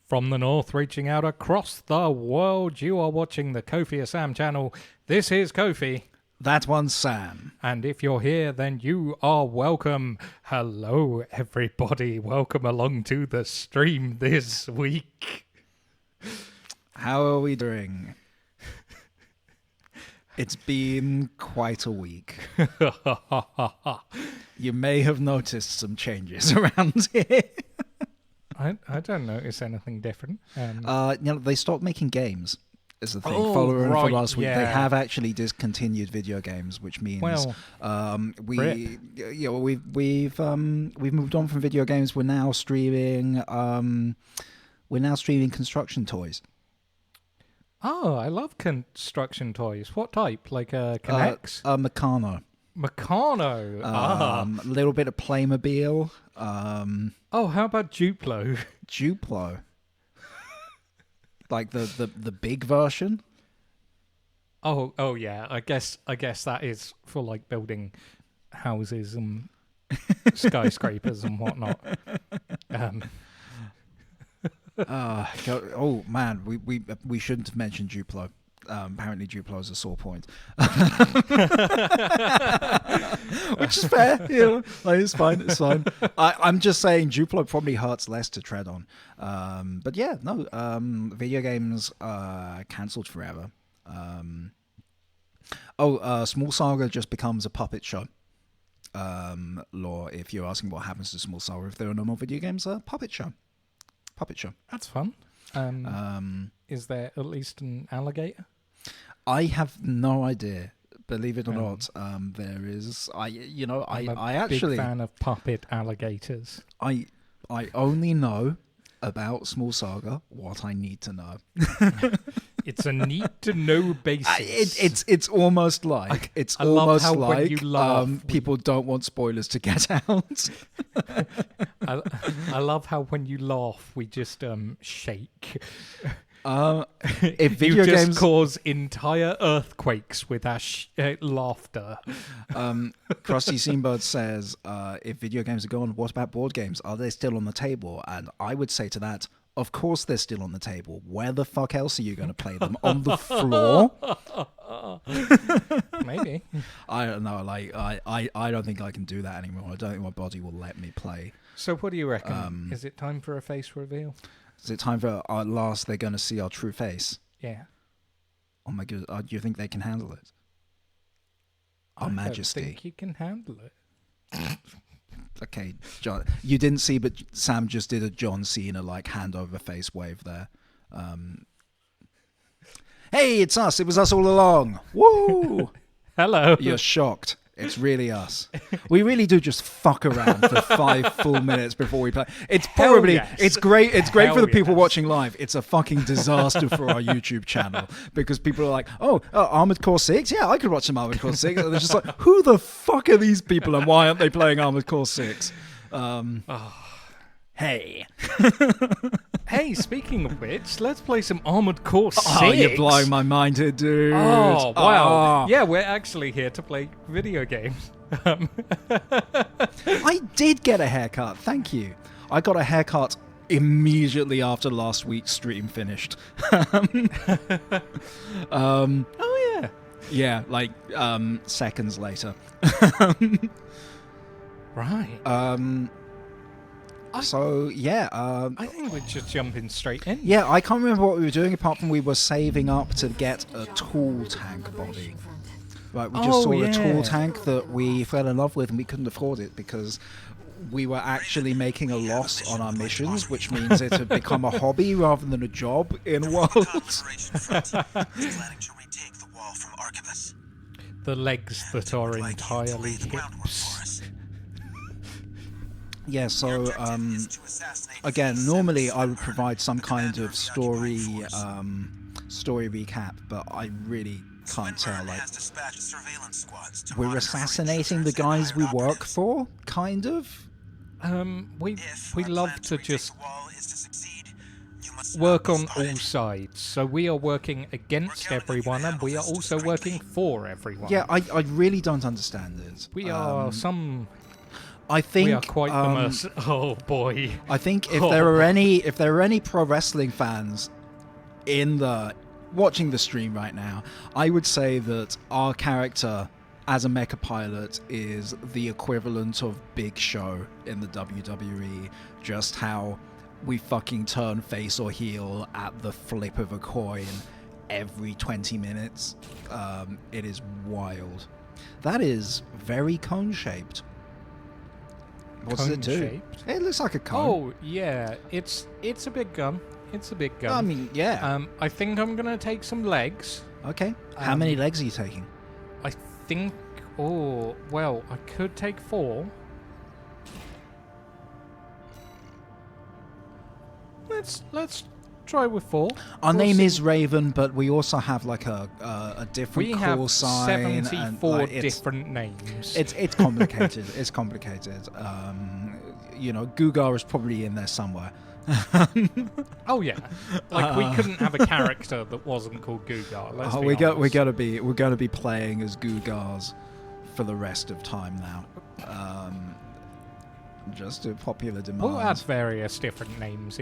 From the north, reaching out across the world, you are watching the Kofi Sam channel. This is Kofi. That one's Sam. And if you're here, then you are welcome. Hello, everybody. Welcome along to the stream this week. How are we doing? It's been quite a week. You may have noticed some changes around here. I don't notice anything different. They stopped making games. Is the thing. Oh, Following right, from last week, yeah. they have actually discontinued video games, which means we've moved on from video games. We're now streaming. Construction toys. Oh, I love construction toys. What type? Like Connects? Meccano. Meccano. A little bit of Playmobil. Oh, how about Duplo? Duplo. Like the big version? Oh yeah. I guess that is for like building houses and skyscrapers and whatnot. Oh man, we shouldn't have mentioned Duplo. Apparently Duplo is a sore point. Which is fair, like, it's fine. I'm just saying Duplo probably hurts less to tread on. But yeah, no, video games cancelled forever. Small Saga just becomes a puppet show. Law, if you're asking what happens to Small Saga if there are no more video games, puppet show. That's fun. Is there at least an alligator? I have no idea. Believe it or not, there is. I'm I a actually big fan of puppet alligators. I only know about Small Saga what I need to know. It's a need to know basis. It's almost like I love how when you like laugh, people don't want spoilers to get out. I love how when you laugh we just shake. If video you just games cause entire earthquakes with our laughter. Krusty Seambird says, if video games are gone, what about board games? Are they still on the table? And I would say to that, of course they're still on the table. Where the fuck else are you going to play them? On the floor? Maybe. I don't know. Like I don't think I can do that anymore. I don't think my body will let me play. So what do you reckon? Is it time for a face reveal? Is it time for at last they're going to see our true face? Yeah. Oh my god! Do you think they can handle it? Our Majesty. I think you can handle it. Okay, John. You didn't see, but Sam just did a John Cena like hand over face wave there. Hey, it's us! It was us all along. Woo! Hello. You're shocked. It's really us. We really do just fuck around for 5 full minutes before we play. It's probably it's great. It's great for the people watching live. It's a fucking disaster for our YouTube channel because people are like, Armored Core 6? Yeah, I could watch some Armored Core 6. And they're just like, who the fuck are these people and why aren't they playing Armored Core 6? Hey. Hey, speaking of which, let's play some Armored Core 6. Oh, you're blowing my mind here, dude. Oh, wow. Yeah, we're actually here to play video games. I did get a haircut. Thank you. I got a haircut immediately after last week's stream finished. Oh, yeah. Yeah, like seconds later. Right. I think we're just jumping straight in. Yeah, I can't remember what we were doing apart from we were saving up to get a tool tank body. Right, we just saw a tool tank that we fell in love with and we couldn't afford it because we were actually making a loss on our missions, which means it had become a hobby rather than a job in a world. The legs that are entirely hips. Yeah, so again, normally I would provide some kind of story recap, but I really can't tell. Like, we're assassinating the guys we work for, kind of. We love to just work on all sides. So we are working against everyone, and we are also working for everyone. Yeah, I really don't understand it. We are some I think we are quite the mercy. Oh boy! I think if there are any pro wrestling fans watching the stream right now, I would say that our character as a mecha pilot is the equivalent of Big Show in the WWE. Just how we fucking turn face or heel at the flip of a coin every 20 minutes. It is wild. That is very cone-shaped. What does it do? Cone-shaped? It looks like a cone. Oh, yeah. It's a big gun. It's a big gun. I mean, yeah. I think I'm going to take some legs. Okay. How many legs are you taking? I think... Oh, well, I could take 4. Let's try with 4. Our name is Raven, but we also have like a different call sign. We have 74 and, different names. It's complicated. It's complicated. Goo-d is probably in there somewhere. Oh yeah, like we couldn't have a character that wasn't called Goo-d. We're gonna be playing as Goo-ds for the rest of time now. Just a popular demand. We'll add various different names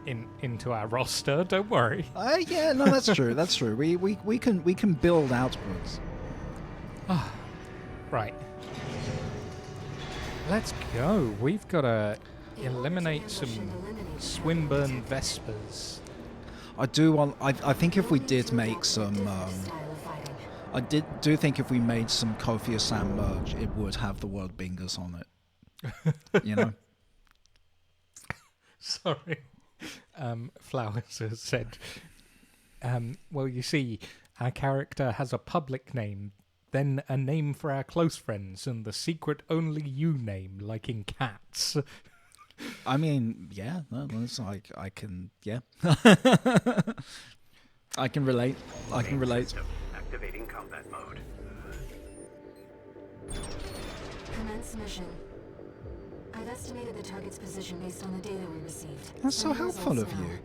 into our roster. Don't worry. Yeah, no, that's true. That's true. We can build outwards. Right. Let's go. We've got to eliminate some Swinburne Vespers. I think if we did make some... do think if we made some Kofi Asam merch, it would have the word Bingus on it. You know? Sorry. Flowers has said, well, you see, our character has a public name, then a name for our close friends, and the secret only you name, like in Cats. I mean, yeah, no, it's like I can, yeah. I can relate. I can relate. Activating combat mode. Commence mission. I've estimated the target's position based on the data we received. That's so helpful of you.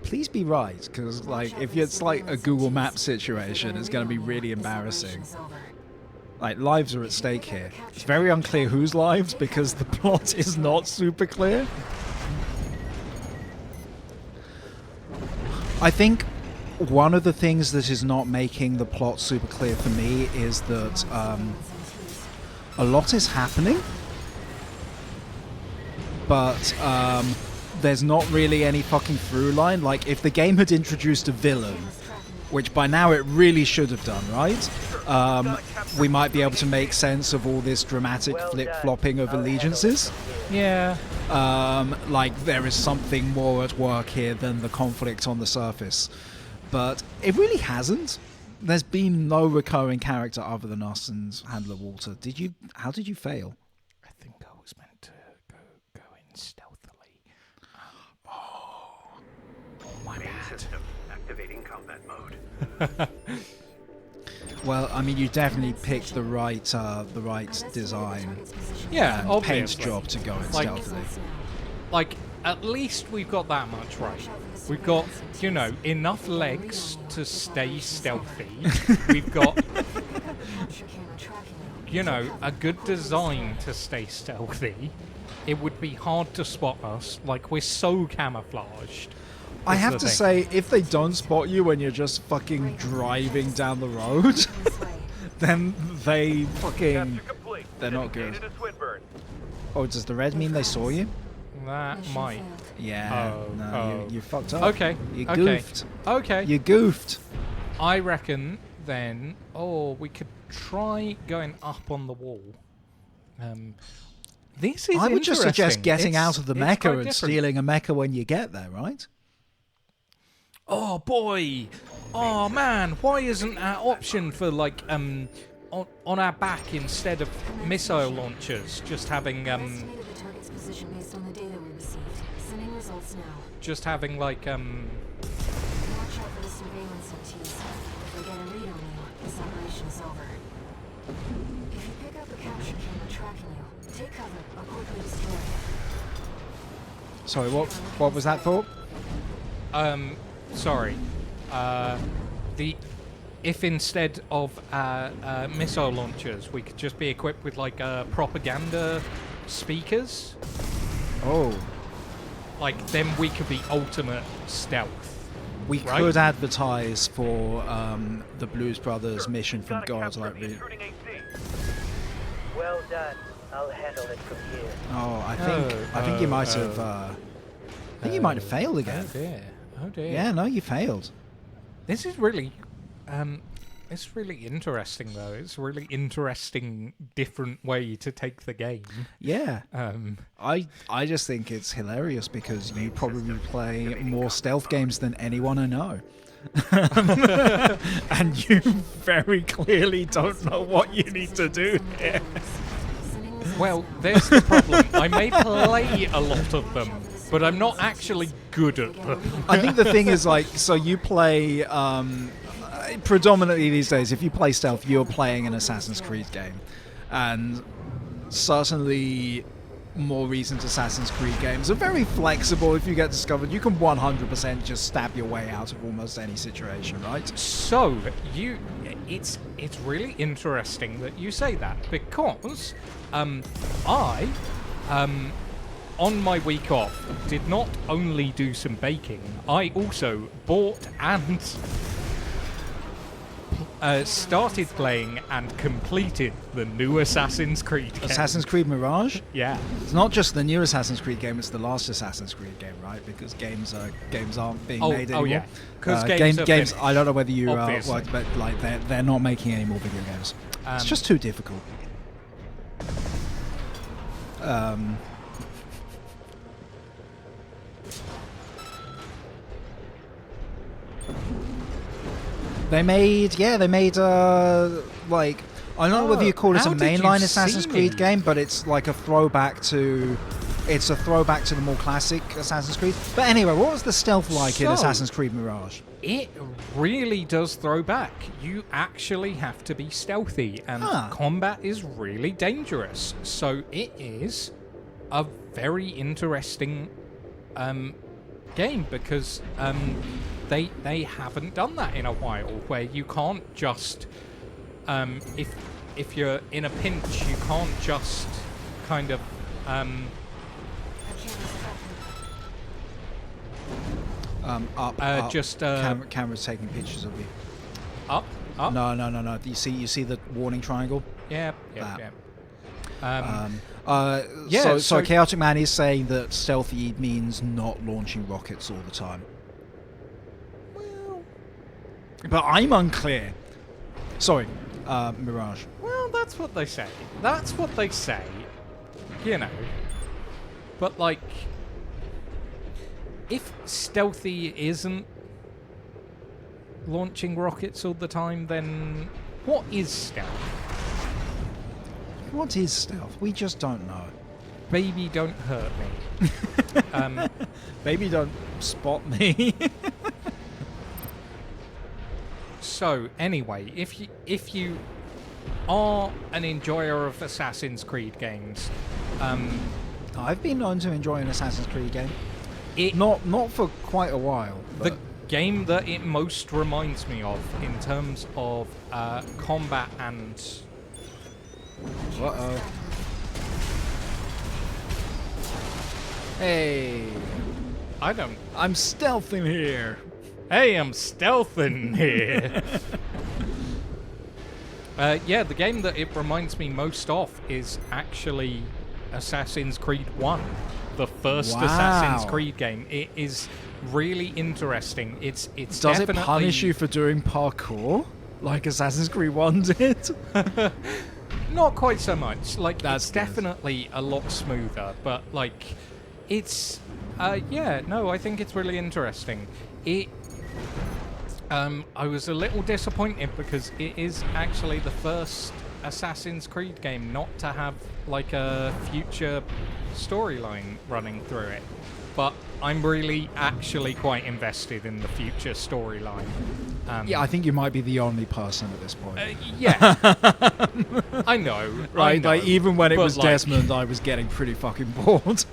Please be right, because like if it's like a Google Maps situation, it's going to be really embarrassing. Like, lives are at stake here. It's very unclear whose lives, because the plot is not super clear. I think one of the things that is not making the plot super clear for me is that a lot is happening, but there's not really any fucking through line. Like, if the game had introduced a villain, which by now it really should have done, right? We might be able to make sense of all this dramatic flip-flopping of allegiances. Yeah. Like, there is something more at work here than the conflict on the surface. But it really hasn't. There's been no recurring character other than us and Handler Walter. How did you fail? I think I was meant to go in stealthily. My Main bad. system activating combat mode. Well, I mean, you definitely picked the right design. Yeah, and obviously. paint job to go in stealthily. Like, at least we've got that much right. We've got, enough legs to stay stealthy. We've got, a good design to stay stealthy. It would be hard to spot us. Like, we're so camouflaged. I have to say, if they don't spot you when you're just fucking driving down the road, then they're not good. Oh, does the red mean they saw you? That might. Yeah. You fucked up. Okay. You goofed. Okay. You goofed. I reckon then. Oh, we could try going up on the wall. This is. I would just suggest getting out of the mecha and different. stealing a mecha when you get there, right? Oh boy! Oh man! Why isn't our option for like on our back instead of missile launchers just having Estimated the target's position based on the data we received. Sending results now. just having like Watch out for the surveillance OTs. If we get a read on you, this operation is over. If you pick up a capture camera tracking you, take cover or quickly destroy it. Sorry, what was that for? sorry. if instead of missile launchers, we could just be equipped with like propaganda speakers. Oh. Like, then we could be ultimate stealth. We right? could advertise for the Blues Brothers mission from God. Like, Well done. I'll handle it from here. oh, I think you might have. I think you might have failed again. Oh dear. Oh dear. Yeah, no, you failed. This is really, it's really interesting though. It's a really interesting, different way to take the game. Yeah. Um, I just think it's hilarious because you probably play more stealth games than anyone I know. And you very clearly don't know what you need to do here. well, there's the problem. I may play a lot of them, but I'm not actually good at them. I think the thing is, like, so you play predominantly these days, if you play stealth, you're playing an Assassin's Creed game. And certainly more recent Assassin's Creed games are very flexible. If you get discovered, you can 100% just stab your way out of almost any situation, right? So it's really interesting that you say that, because I on my week off did not only do some baking, I also bought and started playing and completed the new Assassin's Creed game. Assassin's Creed Mirage? Yeah. It's not just the new Assassin's Creed game, it's the last Assassin's Creed game, right? Because games aren't being made anymore. Oh yeah. Because games are games finished, I don't know whether you obviously. but like they're not making any more video games. It's just too difficult. They made like, I don't know whether you call this a how did you mainline see Assassin's me? Creed game, but it's like a throwback to the more classic Assassin's Creed. But anyway, what was the stealth like in So- Assassin's Creed Mirage? It really does throw back. You actually have to be stealthy, and combat is really dangerous. So it is a very interesting game, because they haven't done that in a while, where you can't just if you're in a pinch, you can't just kind of Camera's taking pictures of you. up. No. You see the warning triangle? Yeah. So Chaotic Man is saying that stealthy means not launching rockets all the time. But I'm unclear. Sorry, Mirage. Well, that's what they say. That's what they say. You know. But, like, if stealthy isn't launching rockets all the time, then what is stealth? What is stealth? We just don't know. Baby, don't hurt me. Baby, don't spot me. So, anyway, if you are an enjoyer of Assassin's Creed games, I've been known to enjoy an Assassin's Creed game. it Not for quite a while. the But game that it most reminds me of in terms of combat and uh-oh. Hey, I'm stealthing here. hey, I'm stealthing here. Yeah, the game that it reminds me most of is actually Assassin's Creed 1, the first Wow. Assassin's Creed game. It is really interesting. It's Does definitely it punish you for doing parkour like Assassin's Creed 1 did? Not quite so much. Like, That's it's good. definitely a lot smoother, but like, it's yeah, no, I think it's really interesting. I was a little disappointed because it is actually the first Assassin's Creed game not to have like a future storyline running through it. But I'm really actually quite invested in the future storyline. Yeah, I think you might be the only person at this point. Yeah. I know. Right, I know, like even when it but, was like, Desmond, I was getting pretty fucking bored.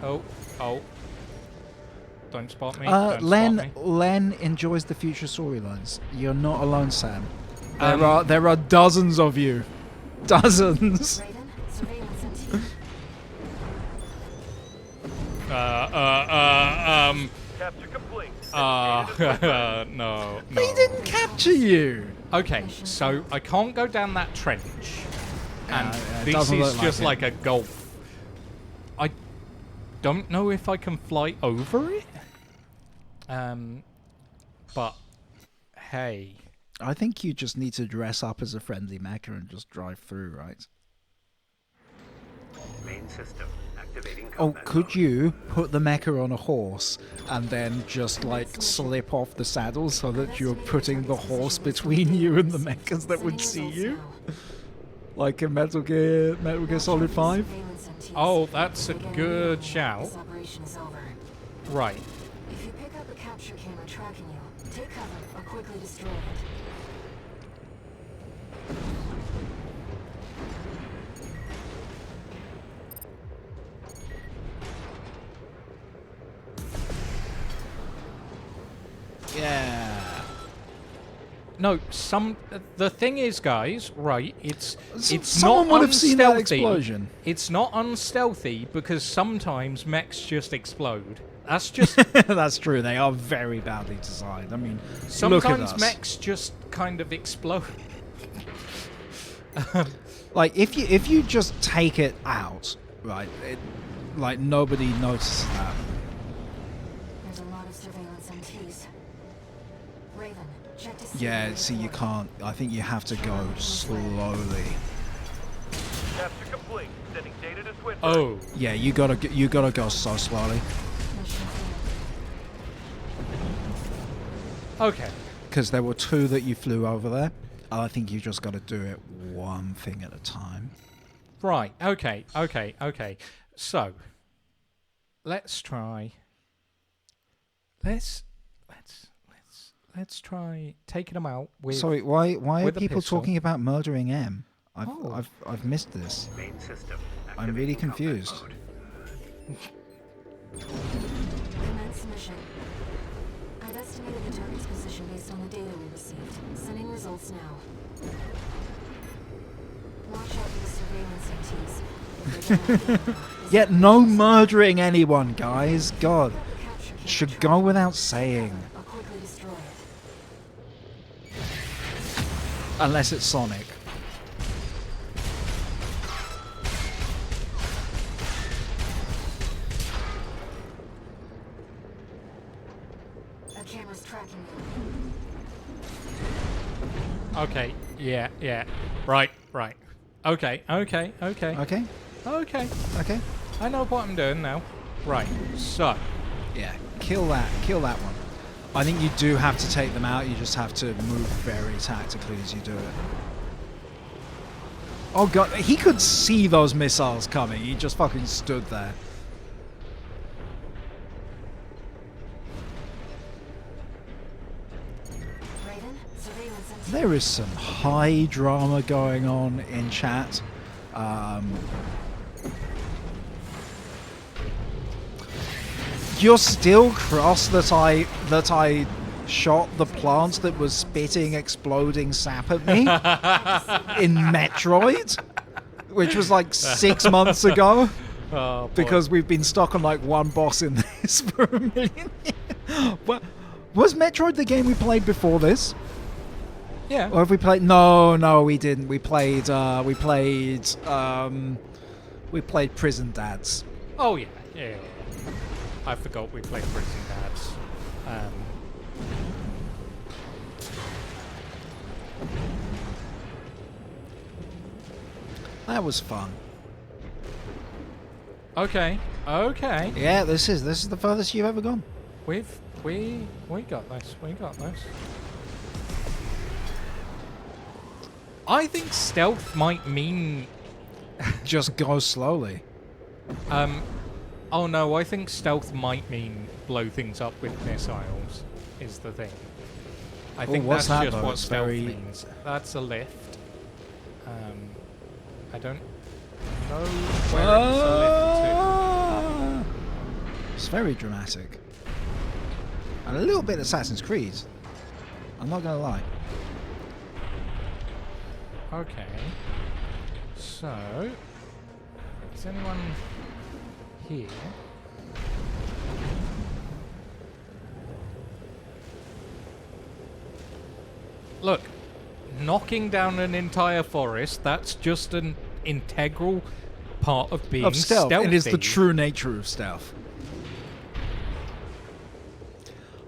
Oh. Don't spot me. Don't spot me. Len enjoys the future storylines. You're not alone, Sam. There are dozens of you. Dozens. Raven, surveillance on T. Capture complete. No. He didn't capture you. Okay, so I can't go down that trench. And it this doesn't is look just like like a gulf. I don't know if I can fly over it. But hey. I think you just need to dress up as a friendly mecha and just drive through, right? Main system activating Oh, combat could mode. you put the mecha on a horse and then just like slip off the saddle so that you're putting the horse between you and the mechas that would see you? Like in Metal Gear Solid 5? Oh, that's a good shout. This operation is over. Right. If you pick up a capture camera tracking you, take cover or quickly destroy it. Yeah. No, the thing is, guys, right, it's Someone not would have seen that unstealthy. explosion. It's not unstealthy because sometimes mechs just explode. That's just That's true. They are very badly designed. I mean, look at sometimes us. mechs just kind of explode. Like if you just take it out, right? Like nobody notices that. There's a lot of surveillance MTs. Raven, check to see. Yeah. if See, you they're can't. I think you have to go slowly. Capture complete. Sending data to Swinburne. Oh, Yeah, you gotta go so slowly. mission failed. okay. Because there were two that you flew over there. I think you just got to do it one thing at a time. Right. Okay. So, let's try. Let's try taking them out with. Sorry, why are with a people pistol. talking about murdering M? Oh. I've missed this. Main system. I'm really activating combat confused. mode. Commence mission. I've estimated the target's position based on the data we received. Sending results now. Watch out for the surveillance MTs. If they get on the Yet no murdering anyone, guys. God, capture camera should tracking go without saying. I'll quickly destroy it. Unless it's Sonic. A camera's tracking you. Okay. Yeah. Right. Okay. Okay? Okay. Okay? I know what I'm doing now. Right. So, Yeah. Kill that one. I think you do have to take them out, you just have to move very tactically as you do it. Oh god, he could see those missiles coming, he just fucking stood there. Raven, surveillance MT. There is some high drama going on in chat. You're still cross that I shot the plant that was spitting exploding sap at me in Metroid, which was like 6 months ago. oh, boy. Because we've been stuck on like one boss in this for a million years. Was Metroid the game we played before this? yeah. Or have we played? No, we didn't. We played Prison Dads. Oh yeah. I forgot we played Prison Dads. That was fun. Okay. Yeah, this is the furthest you've ever gone. We got this. We got this. I think stealth might mean. Just go slowly. Oh no, I think stealth might mean blow things up with missiles. Is the thing. I think what's that's that, just though? what It's stealth very- means. That's a lift. I don't know where it's a lift to. It's very dramatic. And a little bit Assassin's Creed. I'm not gonna lie. Okay. So, is anyone here? Look, knocking down an entire forest, that's just an integral part of being Of stealth. stealthy. It is the true nature of stealth.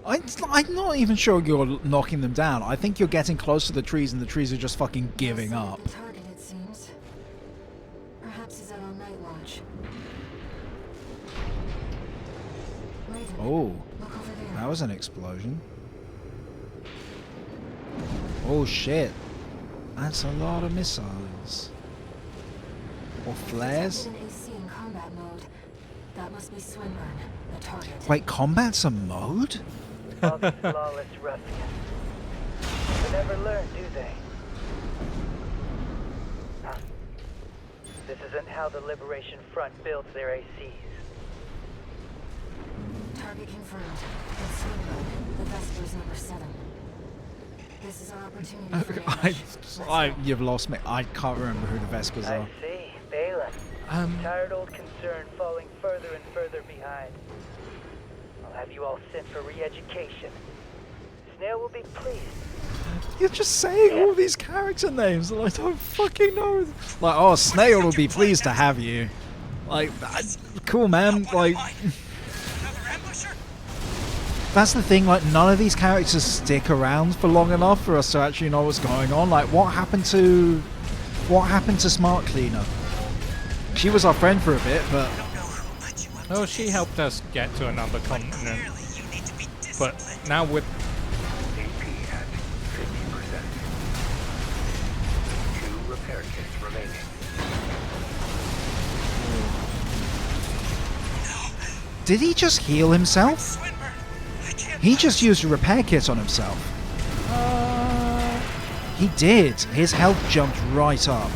I'm not even sure you're knocking them down. I think you're getting close to the trees and the trees are just fucking giving up. The target, it seems. Perhaps he's out on night watch. Raven, Oh, look over there. that was an explosion. Oh shit. That's a lot of missiles. Or flares? Detected an AC in combat mode. That must be Swinburne, the target. Wait, combat's a mode? All these lawless ruffians. They never learn, do they? Huh. This isn't how the Liberation Front builds their ACs. Target confirmed. It's Swinburne, the Vesper's number 7. This is our opportunity for an ambush. Let's go. You've lost me. I can't remember who the Vespers I are. see. Balin. Tired old concern falling further and further behind. I'll have you all sent for re-education. Snail will be pleased. You're just saying all these character names that I don't fucking know. Like, oh, Snail will be pleased to have you. Like, cool, man. Like, that's the thing. Like, none of these characters stick around for long enough for us to actually know what's going on. Like, what happened to Smart Cleaner? She was our friend for a bit, but Oh, she helped us get to another continent. But now with... AP at 50%. 2 repair kits remaining. did he just heal himself? He just used a repair kit on himself. He did. His health jumped right up.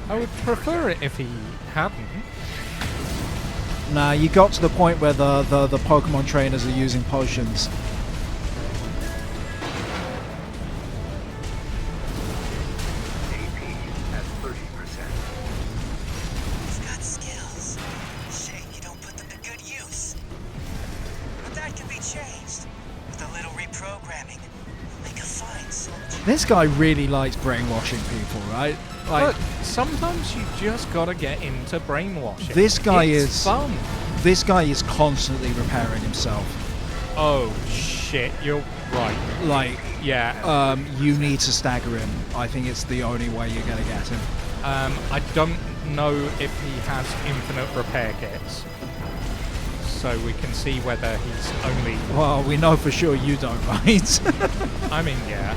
I would prefer it if he hadn't. Nah, you got to the point where the Pokemon trainers are using potions. AP at 30%. He's got skills. Shame you don't put them to good use. But that can be changed. With a little reprogramming. Make a fine soldier. This guy really likes brainwashing people, right? Like, Look, sometimes you just gotta get into brainwashing. This guy It's is- fun. this guy is constantly repairing himself. Oh shit, you're right. Like, Yeah. you need to stagger him. I think it's the only way you're gonna get him. I don't know if he has infinite repair kits. So we can see whether he's only... Well, we know for sure you don't, right? I mean, yeah.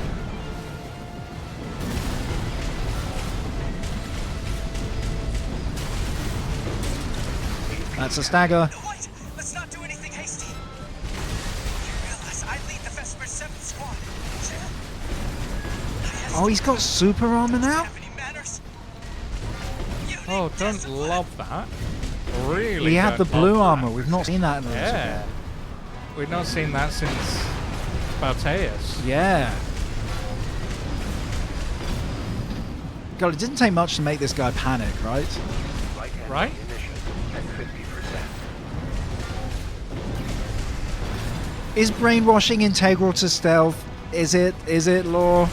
That's a stagger. No, wait! Let's not do anything hasty. You realize I lead the Vesper 7th squad. Oh, he's got super armor now? Have any manners? Oh, don't love that. Really He had don't the blue love armor. that. We've not seen that in a little Yeah. bit. We've not seen that since Balteus. Yeah. God, it didn't take much to make this guy panic, right? Right-hand Right? ammunition at 50%. Is brainwashing integral to stealth? Is it? Is it, Law?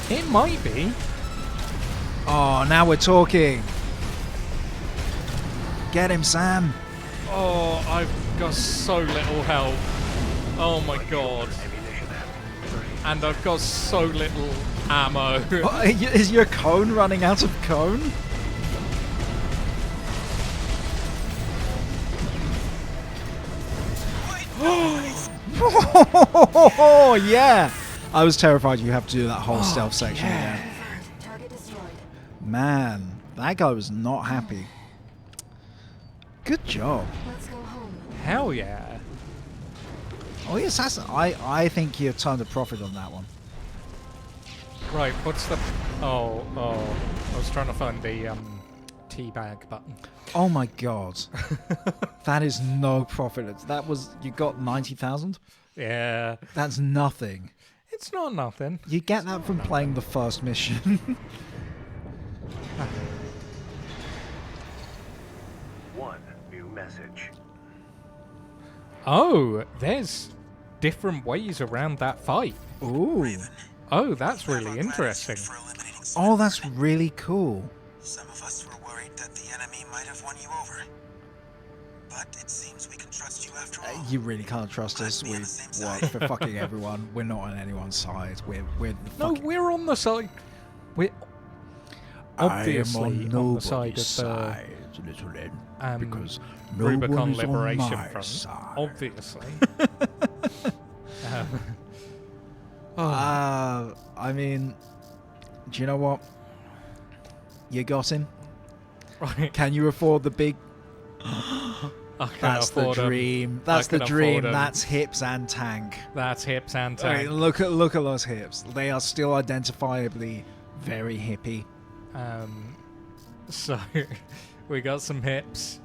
It might be. Oh, now we're talking. Get him, Sam. Oh, I've got so little health. Oh my god. Ammunition at 30%. And I've got so little ammo. Oh, is your cone running out of cone? Oh, yeah. I was terrified you have to do that whole stealth section again. Target destroyed. Man, that guy was not happy. Good job. Let's go home. Hell yeah. Oh, yes, I think you turned a profit on that one. Right, what's the... Oh, I was trying to find the teabag button. Oh my god. That is no profit. That was, you got 90,000? Yeah. That's nothing. It's not nothing. You get that from playing the first mission. One new message. Oh, there's different ways around that fight. Ooh. Oh, that's really interesting. Oh, that's really cool. Some of us were worried that the enemy might have won you over. But it seems we can trust you after all. You really can't trust us. We work for fucking everyone. We're not on anyone's side. We're the No, fucking... we're on the side. We're obviously I am on the nobody's side of the side, little Ed, because no Rubicon one is on Liberation my Front. side. Obviously. I mean, do you know what? You got him. Right. Can you afford the big? I can That's the afford 'em. dream. I That's the can dream. afford 'em. That's hips and tank. That's hips and I tank. mean, look at those hips. They are still identifiably very hippie. So we got some hips.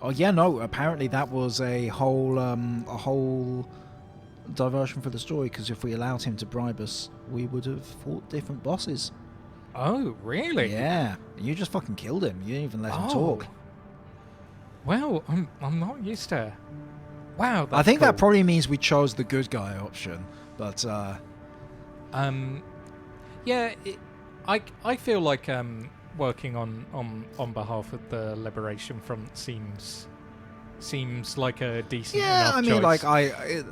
Oh yeah, no. Apparently that was a whole diversion for the story. Because if we allowed him to bribe us, we would have fought different bosses. Oh, really? Yeah, you just fucking killed him. You didn't even let him Oh. talk. Well, I'm not used to. Wow, that's I think cool. that probably means we chose the good guy option. But yeah, I feel like working on behalf of the Liberation Front seems like a decent yeah, enough I mean, choice. like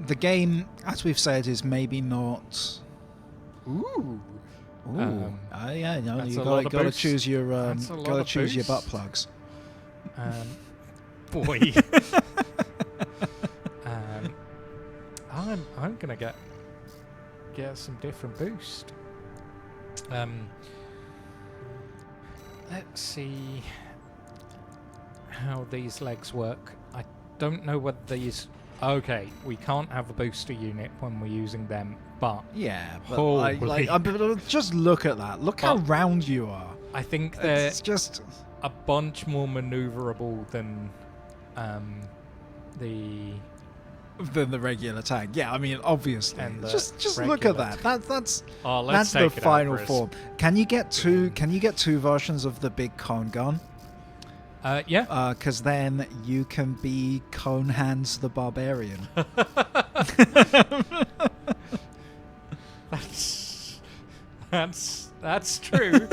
the game, as we've said, is maybe not. Ooh. Ooh, yeah, no, that's you a lot gotta, of gotta boost. choose your That's a lot gotta of choose your butt boost. plugs. Boy. I'm gonna get some different boost. Let's see how these legs work. I don't know whether these. Okay, we can't have a booster unit when we're using them, but Yeah, but Holy. but just look at that. Look how But- round you are. I think they're It's just. a bunch more maneuverable than the. Than the regular tank. Yeah, I mean, obviously. And the Just look at regular that. That's Oh, let's that's the take it out final for a form. Can you get two? Can you get two versions of the big cone gun? Yeah. Because then you can be Cone Hands the Barbarian. That's true.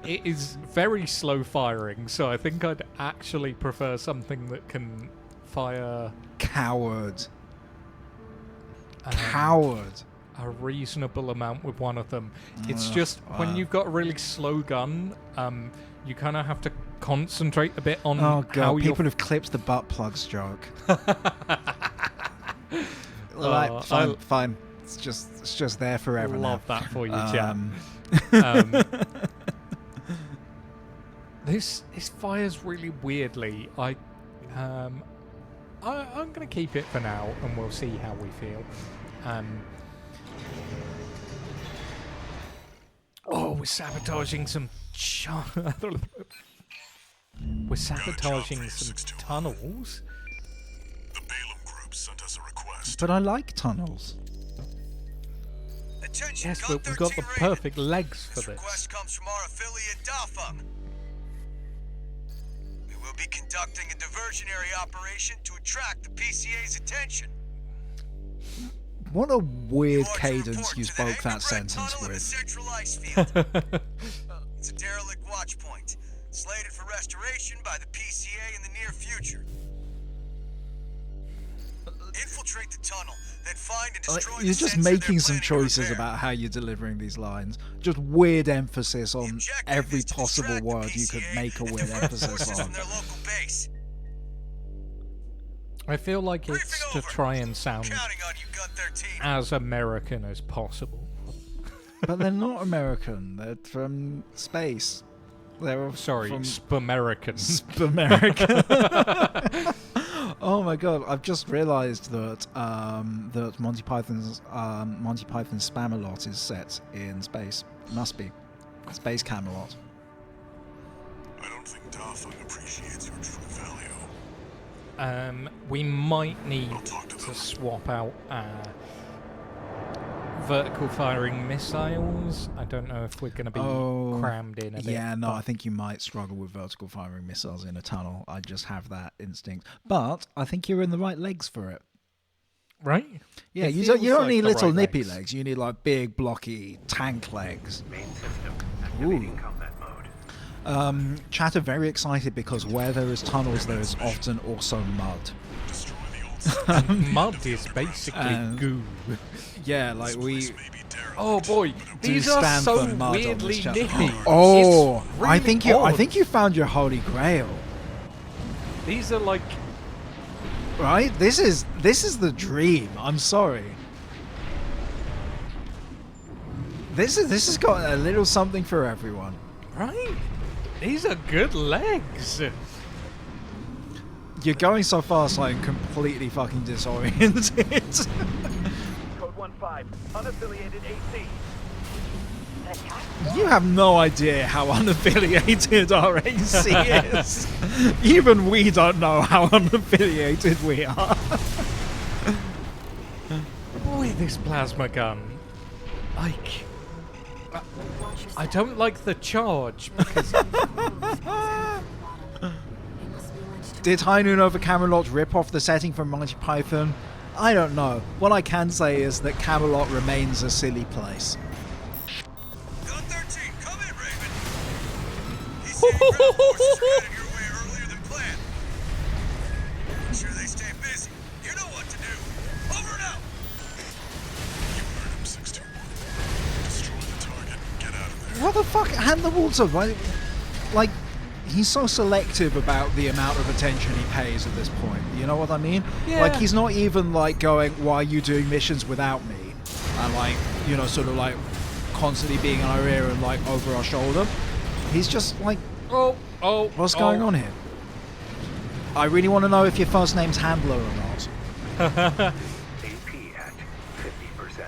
It is very slow firing, so I think I'd actually prefer something that can fire Coward. um, Coward. a reasonable amount with one of them. It's Ugh, just when wow. you've got a really slow gun, you kind of have to concentrate a bit on Oh how god, you're people have clipped the butt plugs joke. Oh, Right, fine. It's just there forever love now. that for you, Chat. This fires really weirdly. I'm gonna keep it for now, and we'll see how we feel. We're sabotaging some. We're sabotaging some tunnels. The Balaam group sent us a request. But I like tunnels. Attention, Yes, Gun but we've got 13 the Raven. perfect legs for This this. request comes from our affiliate Dafeng. We will be conducting a diversionary operation to attract the PCA's attention. What a weird You are to cadence report you to the spoke that Engelbrecht sentence tunnel in the with. central ice field. It's a derelict watch point, slated for restoration by the PCA in the near future. Infiltrate the tunnel, then find and destroy the You're just sensor they're making some planning to choices repair. about how you're delivering these lines. Just weird emphasis on Objective every is to possible distract the word you could PCA make a and weird divert emphasis forces on. from their local base. I feel like it's Briefing to over. try and sound Counting on you, Gun 13. as American as possible. But they're not American. They're from space. They're Sorry, from Spamerican. America. Oh my god! I've just realised that that Monty Python's Spamalot is set in space. Must be Space Camelot. I don't think Dafeng appreciates your true value. We might need I'll talk to to them. swap out vertical firing missiles. I don't know if we're going to be crammed in a bit. Yeah, no, but I think you might struggle with vertical firing missiles in a tunnel. I just have that instinct. But I think you're in the right legs for it. Right? Yeah, It you don't feels like need the little right nippy legs. legs. You need like big blocky tank legs. Main system activating combat mode. Chat are very excited because where there is tunnels, there is often also mud. Destroy the old system. Mud is basically goo. Yeah, like we. This may be daring, Oh boy, do these are stand so for mud on weirdly this channel. nippy. Oh, It's I really think you found your holy grail. These are like Right? This is the dream. I'm sorry. This has got a little something for everyone. right. These are good legs. You're going so fast, I'm completely fucking disoriented. Code 1-5, unaffiliated AC. You have no idea how unaffiliated our AC is. Even we don't know how unaffiliated we are. Boy, this plasma gun. Like, I don't like the charge because Did High Noon over Camelot rip off the setting from Monty Python? I don't know. What I can say is that Camelot remains a silly place. Gun 13, come in, Raven. These city ground forces headed your way earlier than planned. Make sure they stay busy. You know what to do. Over and out. You heard him, 621. Destroy the target and get out of there. What the fuck? Hand the water. Why- Like, he's so selective about the amount of attention he pays at this point. You know what I mean? Yeah. Like, he's not even like going, "Why are you doing missions without me?" And like, you know, sort of like constantly being in our ear and like over our shoulder. He's just like, what's going on here? I really want to know if your first name's Handler or not. AP at 50%.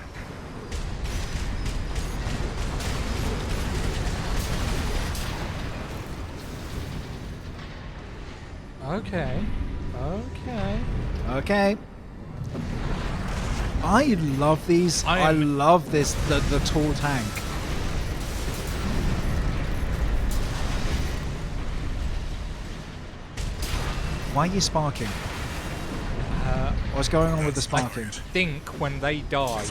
okay. Okay. I love these. I love this. The tall tank. Why are you sparking? What's going on with the sparking? I think when they die,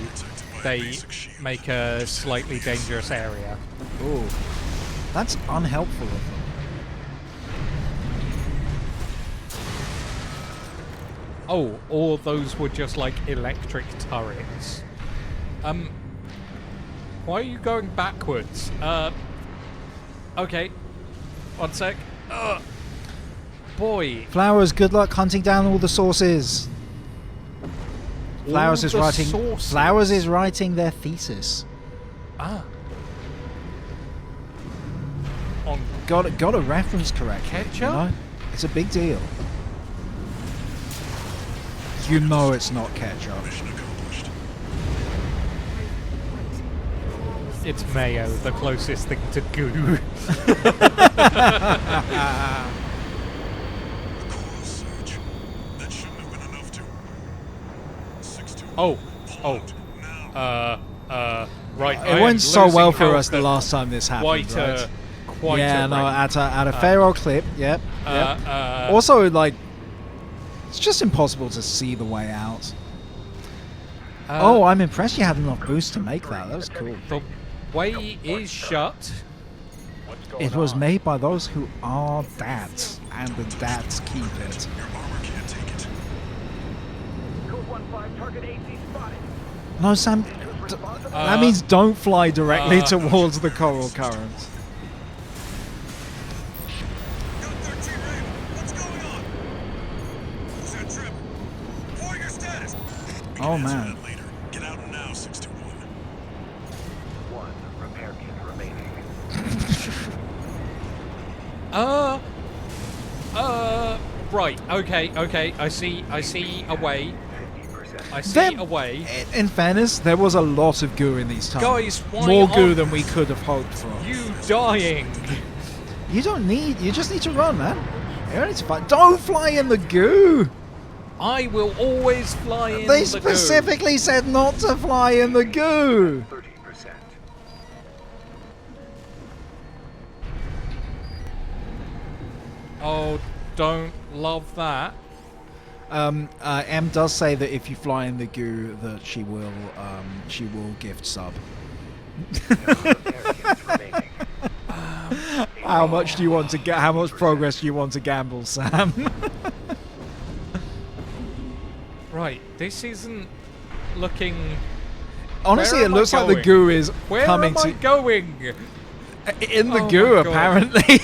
they make a slightly dangerous area. Ooh, that's unhelpful of them. Oh, or those were just like electric turrets. Why are you going backwards? Okay. One sec. Boy. Flowers, good luck hunting down all the sources. Flowers All is the writing. sources. Flowers is writing their thesis. Ah. On Got a reference correctly. Ketchup? You know? It's a big deal. You know it's not ketchup. Mission accomplished. it's mayo, the closest thing to goo. The coral surge. That shouldn't have been enough to. 621. Oh. Halt now. Right. It went so well for us the last time this happened, Quite right? quite Yeah, a no, range. at a Pharaoh clip, yep. Also, like, it's just impossible to see the way out. Oh, I'm impressed you had enough boost to make that. That was cool. The way is shut. It was made by those who are dads, and the dads keep it. Your armor can't take it. Code 1-5, target AC spotted. No, Sam, that means don't fly directly towards the coral current. Gun 13, Raven. What's going on? Who's that trip? Warrior status. We Oh, can answer man. that later. Get out now, 621. 1 repair kit remaining. Right. Okay. I see a way. I see Then, a way. in fairness, there was a lot of goo in these tunnels. Guys, why more goo aren't than we could have hoped for. You dying. You don't need. You just need to run, man. You don't need to fight. Don't fly in the goo. I will always fly in They the specifically said not to fly in the goo. 30%. Oh, don't love that. M does say that if you fly in the goo, that she will gift sub. How much do you want to get? How much progress do you want to gamble, Sam? Right, this isn't looking. Honestly, Where it am I looks like the going? goo is Where coming am I to going? in the Oh goo. my God. Apparently.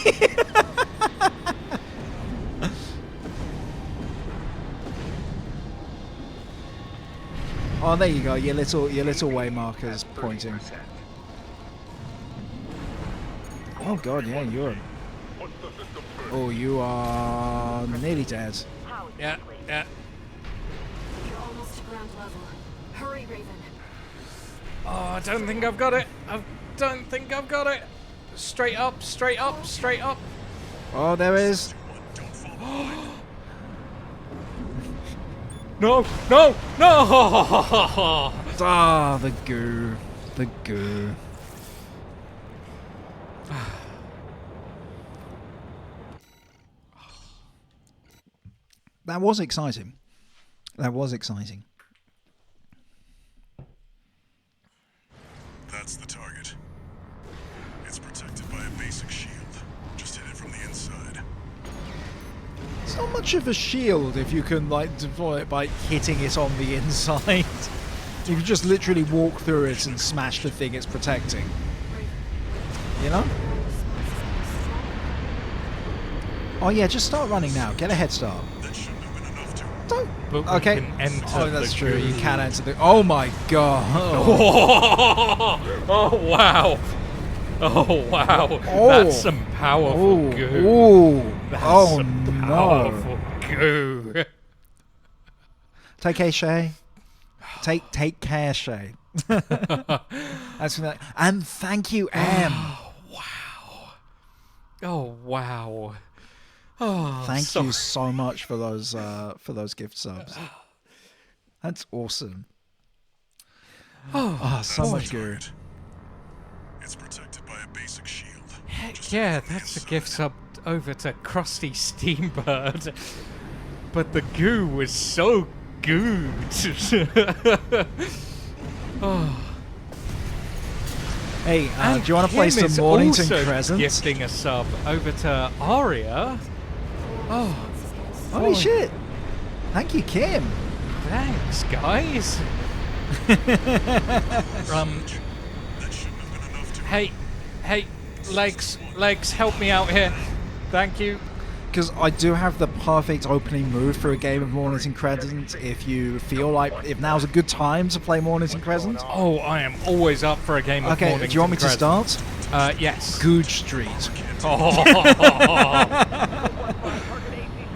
Oh, there you go. Your little way markers pointing. Oh God, yeah, you're. Oh, you are nearly dead. Yeah. You're almost to ground level. Hurry, Raven. Oh, I don't think I've got it. I don't think I've got it. Straight up. Oh, there is. No. Ah, the goo. The goo. That was exciting. That's the target. It's protected by a basic shield. Just hit it from the inside. It's not much of a shield if you can like deploy it by hitting it on the inside. You can just literally walk through it and smash the thing it's protecting. You know? Oh yeah, just start running now. Get a head start. That shouldn't have been enough to. Don't. But we Okay. can enter Oh, that's the true. goo. You can enter the. Oh my god. Oh wow. Oh wow. Oh. That's some powerful Oh. goo. Oh. That's Oh some no. powerful goo. Take care, Shay. Take care, Shay. That's that. And thank you, M. Oh wow. Oh, Thank you so much for those gift subs. That's awesome. Oh, so That's much the goo. target. It's protected by a basic shield. Heck Just yeah, hit it from the that's a inside. gift sub over to Krusty Steambird. But the goo was so good. Oh. Hey, And do you want to play Kim some is Mornington also Crescent? gifting a sub over to Aria. Oh, Holy boy. shit! Thank you, Kim. Thanks, guys. That shouldn't have been enough to. Hey, legs, help me out here. Thank you. Because I do have the perfect opening move for a game of Mornington Crescent. If you feel like if now's a good time to play Mornington Crescent. Oh, I am always up for a game of Okay, Mornington do you want me to Crescent. start? Yes. Goo-d Street.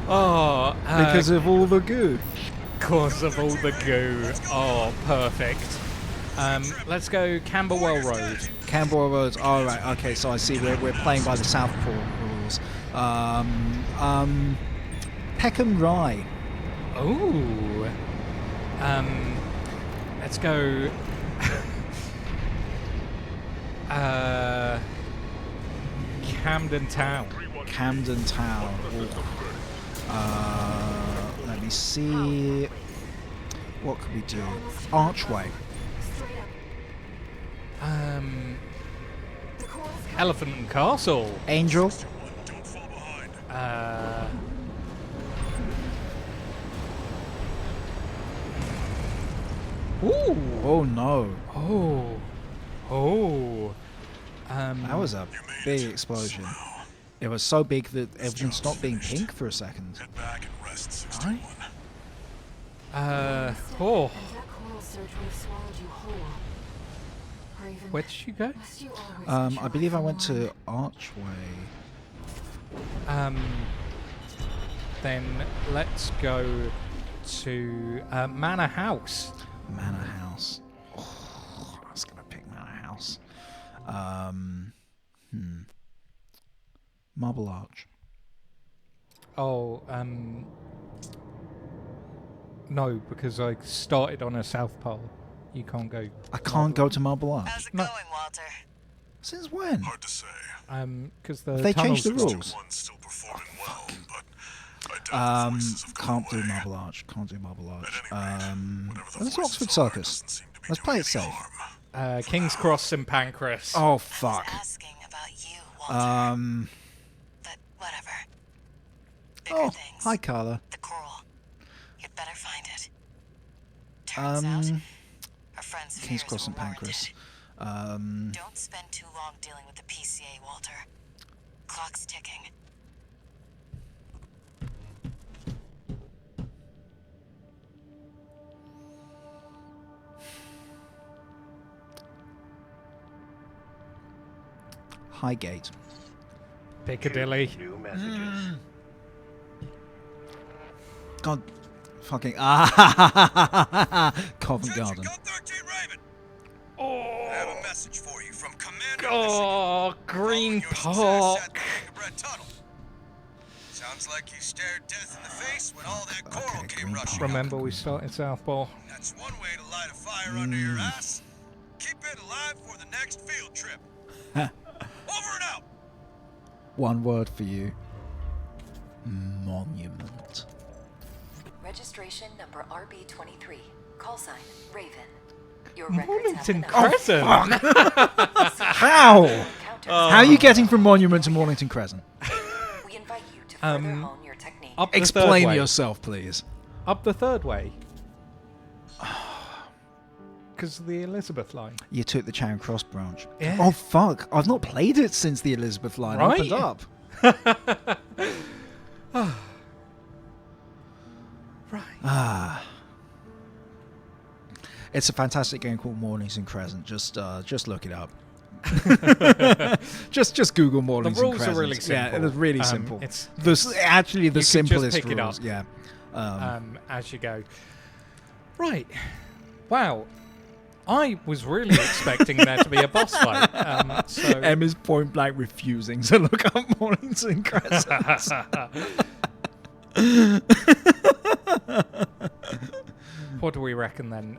Oh, Because of all the goo. because of all the goo. Oh, perfect. Let's go Camberwell Road. Camberwell Road. All right. Okay. So I see we're playing by the Southport rules. Peckham Rye. Ooh. Let's go. Camden Town. Camden Town. Let me see. What could we do? Archway. Elephant and Castle. Angel. Don't fall behind. Ooh. Oh no. Oh. That was a big explosion. It was so big that everything stopped being pink for a second. Head back and rest, 61. Oh. That coral surge would have swallowed you whole. Raven, Where did you go? must you always I believe I went to Archway. then let's go to Manor House. Manor House. Oh, I was going to pick Manor House. Marble Arch. Oh, no, because I started on a South Pole. You can't go. I can't go to Marble Arch. How's it going, Walter? Since when? Hard to say. Because the They changed the tunnels- rules. One's still performing well, but I doubt the voices have gone Can't do away. Marble Arch. Can't do Marble Arch. At any rate, whatever the Where's voices Oxford are, Circus? doesn't seem to be Let's doing play any it safe. harm. King's Cross, St Pancras. Oh I was fuck. asking about you, Walter. But whatever. Bigger Oh, things. hi Carla. The coral. You'd better find it. Turns out, our friend's King's fears Cross were and Pancras. warranted. Don't spend too long dealing with the PCA, Walter. Clock's ticking. Highgate. Piccadilly. New messages. God, fucking Covent Attention, Garden. Code 13 Raven. I have a message for you from Commander Oh, Green Following your success at Park. the Bread Tunnel. Sounds like you stared death in the face when all that coral Okay, came Green rushing Park. up. Remember, we started South Pole. That's one way to light a fire under your ass. Keep it alive for the next field trip. Over and out. One word for you. Monument. Registration number RB23. Call sign Raven. Your records have Mornington been Crescent. How? Encounters. How are you getting from Monument to Mornington Crescent? We invite you to further hone your technique. Up the third Explain way. yourself, please. Up the third way. Because of the Elizabeth line. You took the Charing Cross branch. Yeah. Oh fuck! I've not played it since the Elizabeth line Right? opened up. Right. It's a fantastic game called Mornington Crescent. Just look it up. just Google Mornington rules are Crescent. really Yeah, simple. it's really simple. It's- Actually the you can just simplest pick it rules. up. Yeah. As you go. Right. Wow. I was really expecting there to be a boss fight. So Em is point blank refusing to look up Mornington Crescent. what do we reckon then?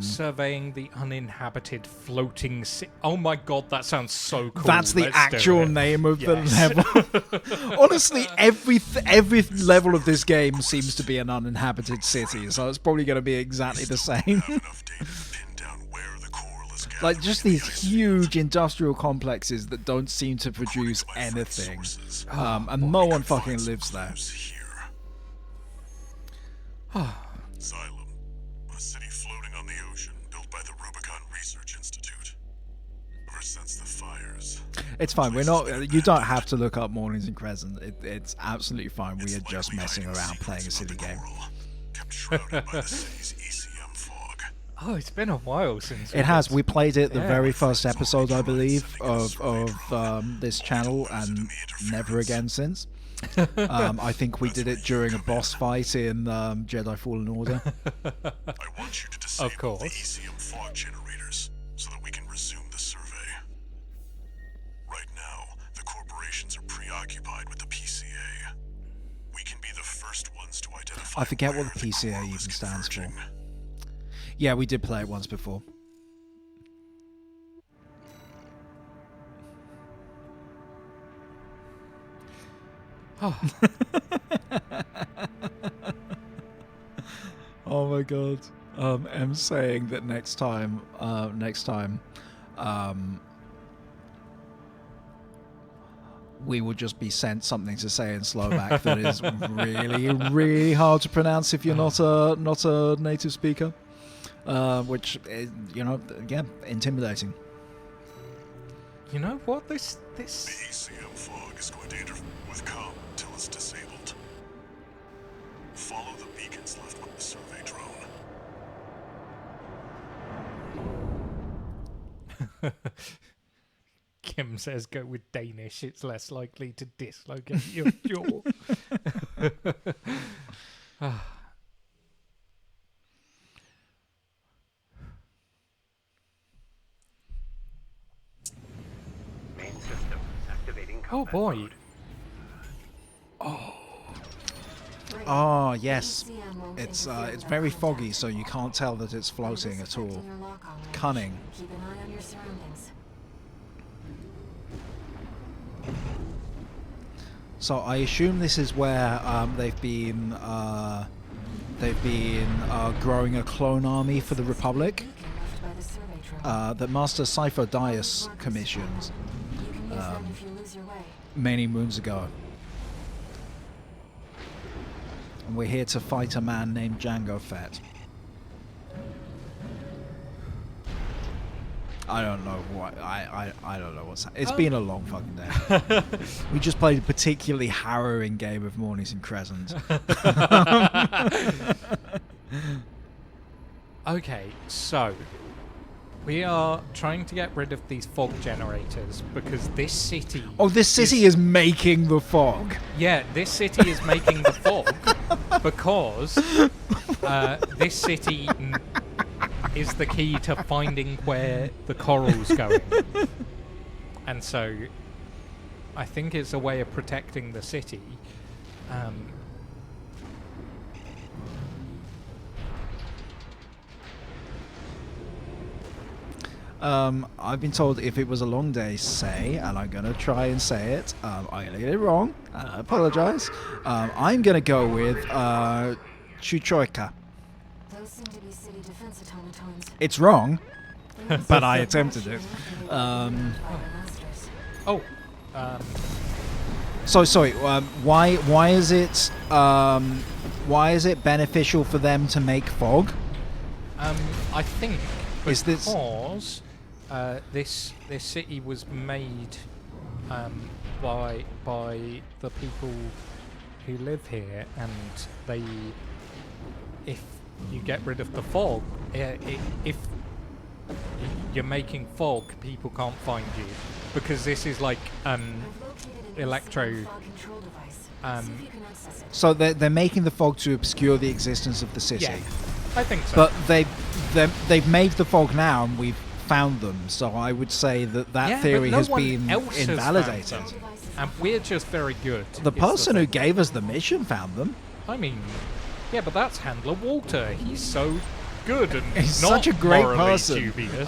Surveying the uninhabited floating city. Oh my god, that sounds so cool. That's the Let's do actual it. name of Yes. the level. Honestly, every level of this game seems to be an uninhabited city, so it's probably going to be exactly the same. Have enough data to pin down where the coral is gathered Like just in the these ice. huge industrial complexes that don't seem to produce According to my friend's anything, sources, and no we one could fucking find some lives there. clues here. Xylem, a city floating on the ocean, built by the Rubicon Research Institute. Ever since the fires, It's fine. We're not. You don't have to look up Mornington Crescent. It's absolutely fine. We are just messing around playing a silly game. kept shrouded by the city's ECM fog. Oh, it's been a while since It has. We played it the Yeah. very first episode, I believe, of this channel, and never again since. I think we did it during a boss fight in Jedi Fallen Order. I want you to disable course. the ECM fog generators so that we can resume the survey. Right now, the corporations are preoccupied with the PCA. We can be the first ones to identify. I forget what where the PCA coral even is stands for. converging. Yeah, we did play it once before. Oh my god. I'm saying that next time, we will just be sent something to say in Slovak that is really, really hard to pronounce if you're not a native speaker. Which is, yeah, intimidating. You know what? This The ECM fog is going to interfere with comm until it's disabled. Follow the beacons left with the survey drone. Kim says go with Danish. It's less likely to dislocate your jaw. Main system activating Oh combat boy. mode. Oh yes, it's very foggy, so you can't tell that it's floating at all. Cunning. Keep an eye on your surroundings. So I assume this is where they've been growing a clone army for the Republic Left by the survey drone. that Master Cypher Dias commissioned You can use them if you lose your way. many moons ago. And we're here to fight a man named Jango Fett. I don't know what I don't know what's it's been a long fucking day. We just played a particularly harrowing game of Mornings and Crescent. Okay, so we are trying to get rid of these fog generators because this city. Oh, this city is making the fog. Yeah, this city is making the fog because this city is the key to finding where the coral's going. And so I think it's a way of protecting the city. I've been told if it was a long day, say, and I'm going to try and say it, I'm going to get it wrong, I apologize. I'm going to go with Chuchoika. Those seem to be city defense automatons. It's wrong, but I attempted it. Oh, So sorry, why is it beneficial for them to make fog? I think Is this- because this city was made by the people who live here, and if you get rid of the fog, if you're making fog, people can't find you because this is like electro. So they're making the fog to obscure the existence of the city. Yeah, I think so. But they've made the fog now, and we've found them. So I would say that Yeah, theory but no has one been else has invalidated. found them. And we're just very good. The person who gave us the mission found them. I mean, yeah, but that's Handler Walter. He's so good and He's not such a great morally person. dubious.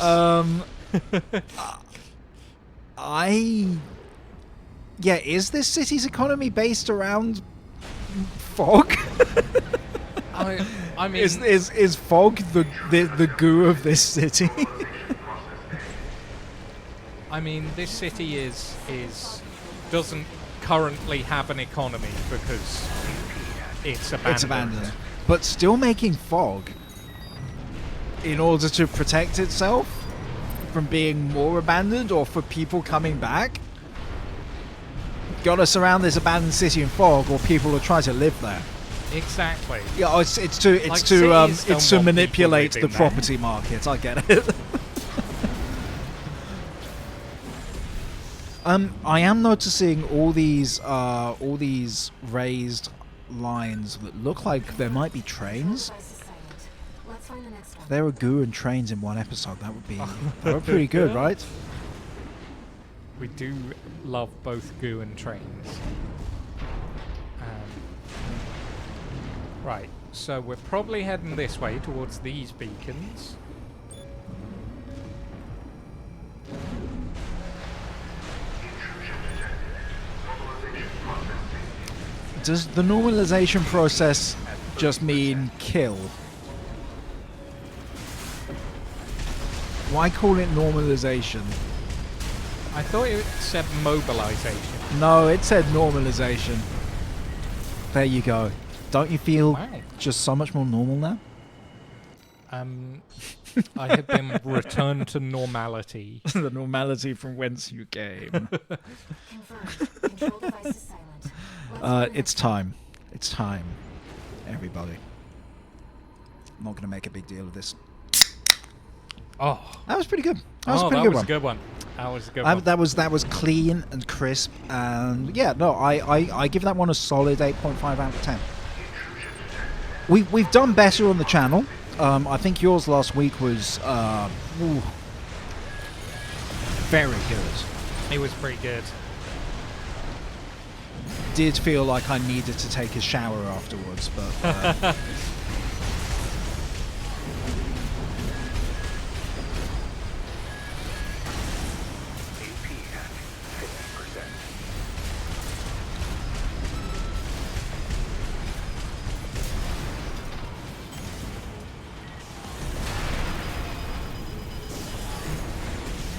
Is this city's economy based around fog? I mean, is fog the goo of this city? I mean, this city is doesn't currently have an economy because it's abandoned. It's abandoned, but still making fog in order to protect itself from being more abandoned or for people coming back. Gotta surround this abandoned city in fog, or people will try to live there. Exactly. Yeah, it's to cities don't want manipulate people the living there. property market. I get it. I am noticing all these raised lines that look like there might be trains. Let's find the next one. There are goo and trains in one episode. That would be pretty good, right? We do love both goo and trains. Right, so we're probably heading this way towards these beacons. Does the normalization process just mean kill? Why call it normalization? I thought it said mobilization. No, it said normalization. There you go. Don't you feel Wow. just so much more normal now? I have been returned to normality. The normality from whence you came. Confirmed. Control device is silent. Let's find the It's next one. time. It's time. Everybody. I'm not going to make a big deal of this. Oh, That was pretty good. That was a that pretty good was one. a good one. That was a good one. That was clean and crisp, and yeah, no, I give that one a solid 8.5 out of 10. We've done better on the channel. I think yours last week was very good. It was pretty good. Did feel like I needed to take a shower afterwards, but.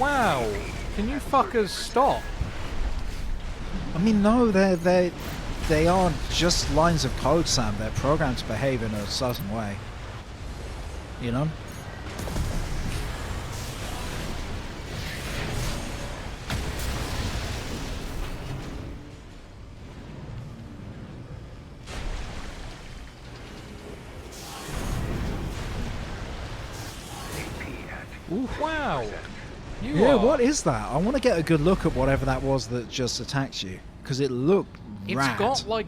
Wow! Can you fuckers stop? I mean, no, they aren't just lines of code, Sam. They're programmed to behave in a certain way. You know? Ooh, wow! Yeah, what is that? I want to get a good look at whatever that was that just attacked you, because it looked rad. It's got like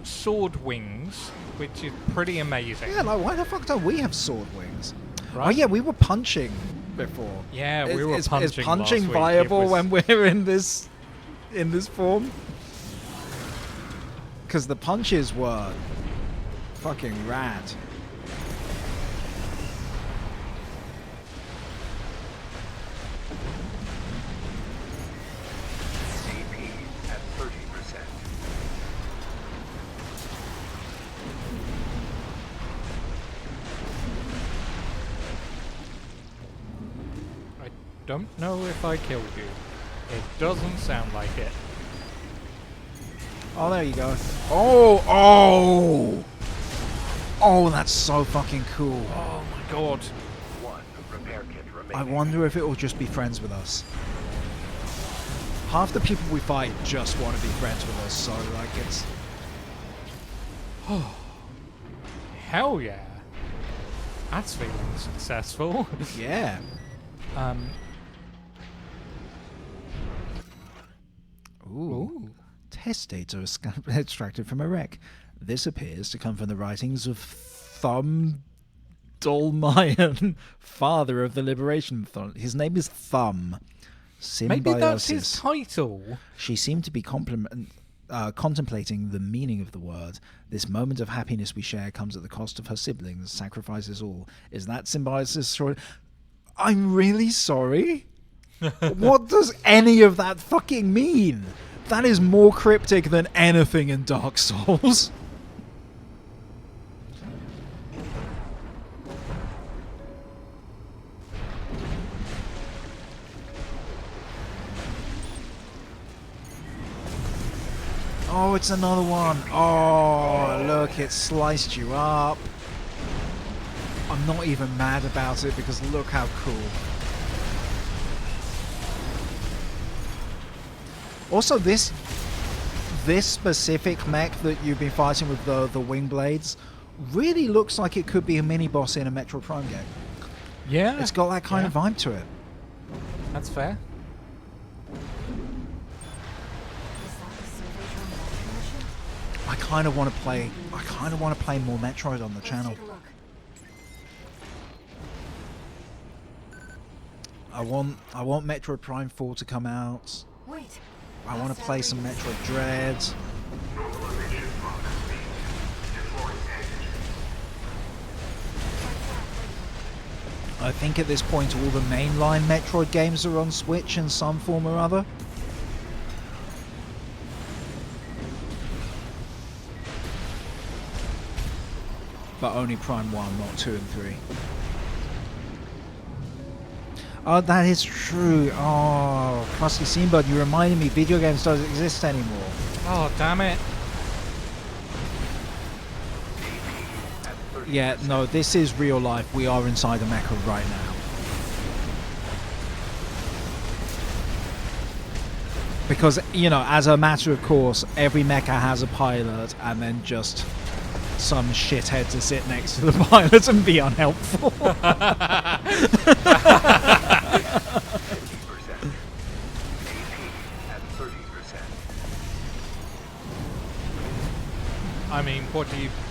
sword wings, which is pretty amazing. Yeah, like why the fuck don't we have sword wings? Right? Oh yeah, we were punching before. Yeah, we were punching. Is punching last week. viable when we're in this form? Because the punches were fucking rad. Don't know if I killed you. It doesn't sound like it. Oh, there you go. Oh, that's so fucking cool. Oh my god. One repair kit remaining. I wonder if it will just be friends with us. Half the people we fight just want to be friends with us, so like it's... Hell yeah. That's feeling successful. Yeah. Ooh. Test data is extracted from a wreck. This appears to come from the writings of Thumb Dolmayan, father of the Liberation Front. His name is Thumb. Symbiosis. Maybe that's his title. She seemed to be contemplating the meaning of the word. This moment of happiness we share comes at the cost of her siblings, sacrifices all. Is that symbiosis short? I'm really sorry? What does any of that fucking mean? That is more cryptic than anything in Dark Souls. Oh, it's another one. Oh, look, it sliced you up. I'm not even mad about it because look how cool. Also, this specific mech that you've been fighting with the wing blades really looks like it could be a mini boss in a Metroid Prime game. Yeah. It's got that kind of vibe to it. That's fair. I kind of want to play more Metroid on the channel. I want Metroid Prime 4 to come out. Wait. I want to play some Metroid Dread. I think at this point all the mainline Metroid games are on Switch in some form or other. But only Prime 1, not 2 and 3. Oh, that is true. Oh, Krusty Seambird, you reminded me video games don't exist anymore. Oh, damn it. Yeah, no, this is real life. We are inside a mecha right now. Because, you know, as a matter of course, every mecha has a pilot and then just some shithead to sit next to the pilot and be unhelpful.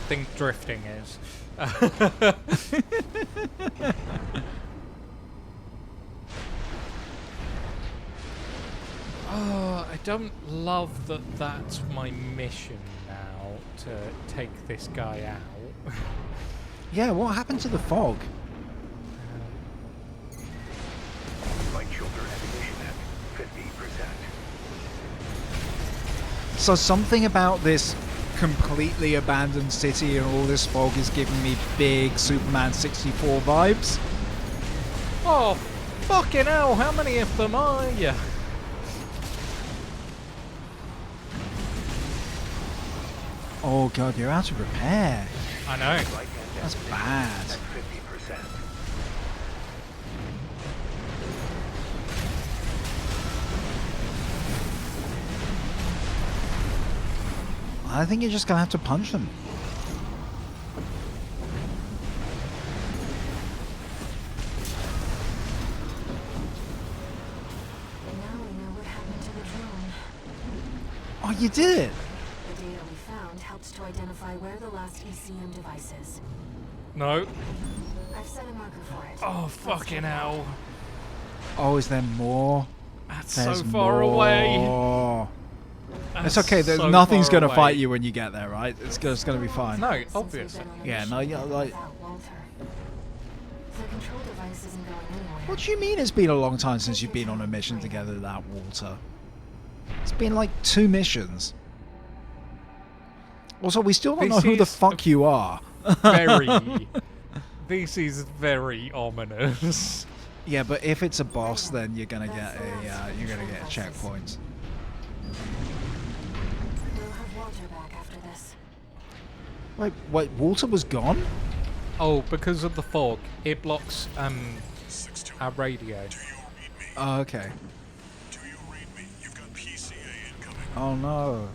think drifting is. Oh, I don't love that that's my mission now, to take this guy out. Yeah, what happened to the fog? Light shoulder ammunition at 50%. So something about this completely abandoned city and all this fog is giving me big Superman 64 vibes. Oh, fucking hell, how many of them are you? Oh god, you're out of repair. I know. That's bad. 50%. I think you're just gonna have to punch them. Now we know what happened to the drone. Oh, you did it! The data we found helped to identify where the last ECM device is. No. I've set a marker for it. Oh, fucking hell. Oh, is there more? That's There's so far away. more. It's That's okay, so nothing's far gonna away. fight you when you get there, right? It's gonna be fine. No, Since we've obviously. been on a Yeah, mission no, yeah, like... without Walter. The control device isn't going anywhere. What do you mean it's been a long time since you've been on a mission together without Walter? It's been like 2 missions. Also, we still don't know This who the is fuck you are. Very. This is very ominous. Yeah, but if it's a boss, then you're gonna get a checkpoint. We'll have Walter back after this. Wait, Walter was gone? Oh, because of the fog, it blocks our radio. Do you read me? Oh, okay. Do you read me? You've got PCA incoming. Oh no.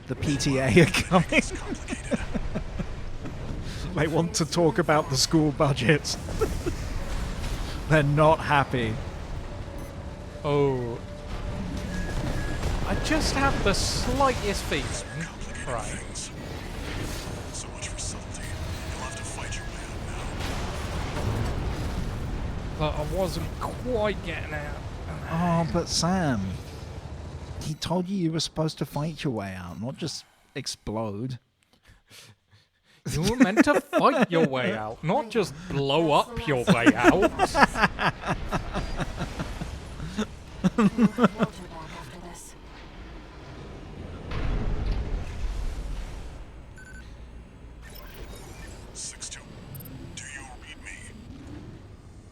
The PTA are coming. It's complicated. They want to talk about the school budgets. They're not happy. Oh. I just have the slightest feeling. Right. Things. So much for subtlety. You'll have to fight your way out now. But I wasn't quite getting out. Oh, but Sam, he told you were supposed to fight your way out, not just explode. You were meant to fight your way out, not just blow up your way out. We'll have Walter back after this. 6-2. Do you read me?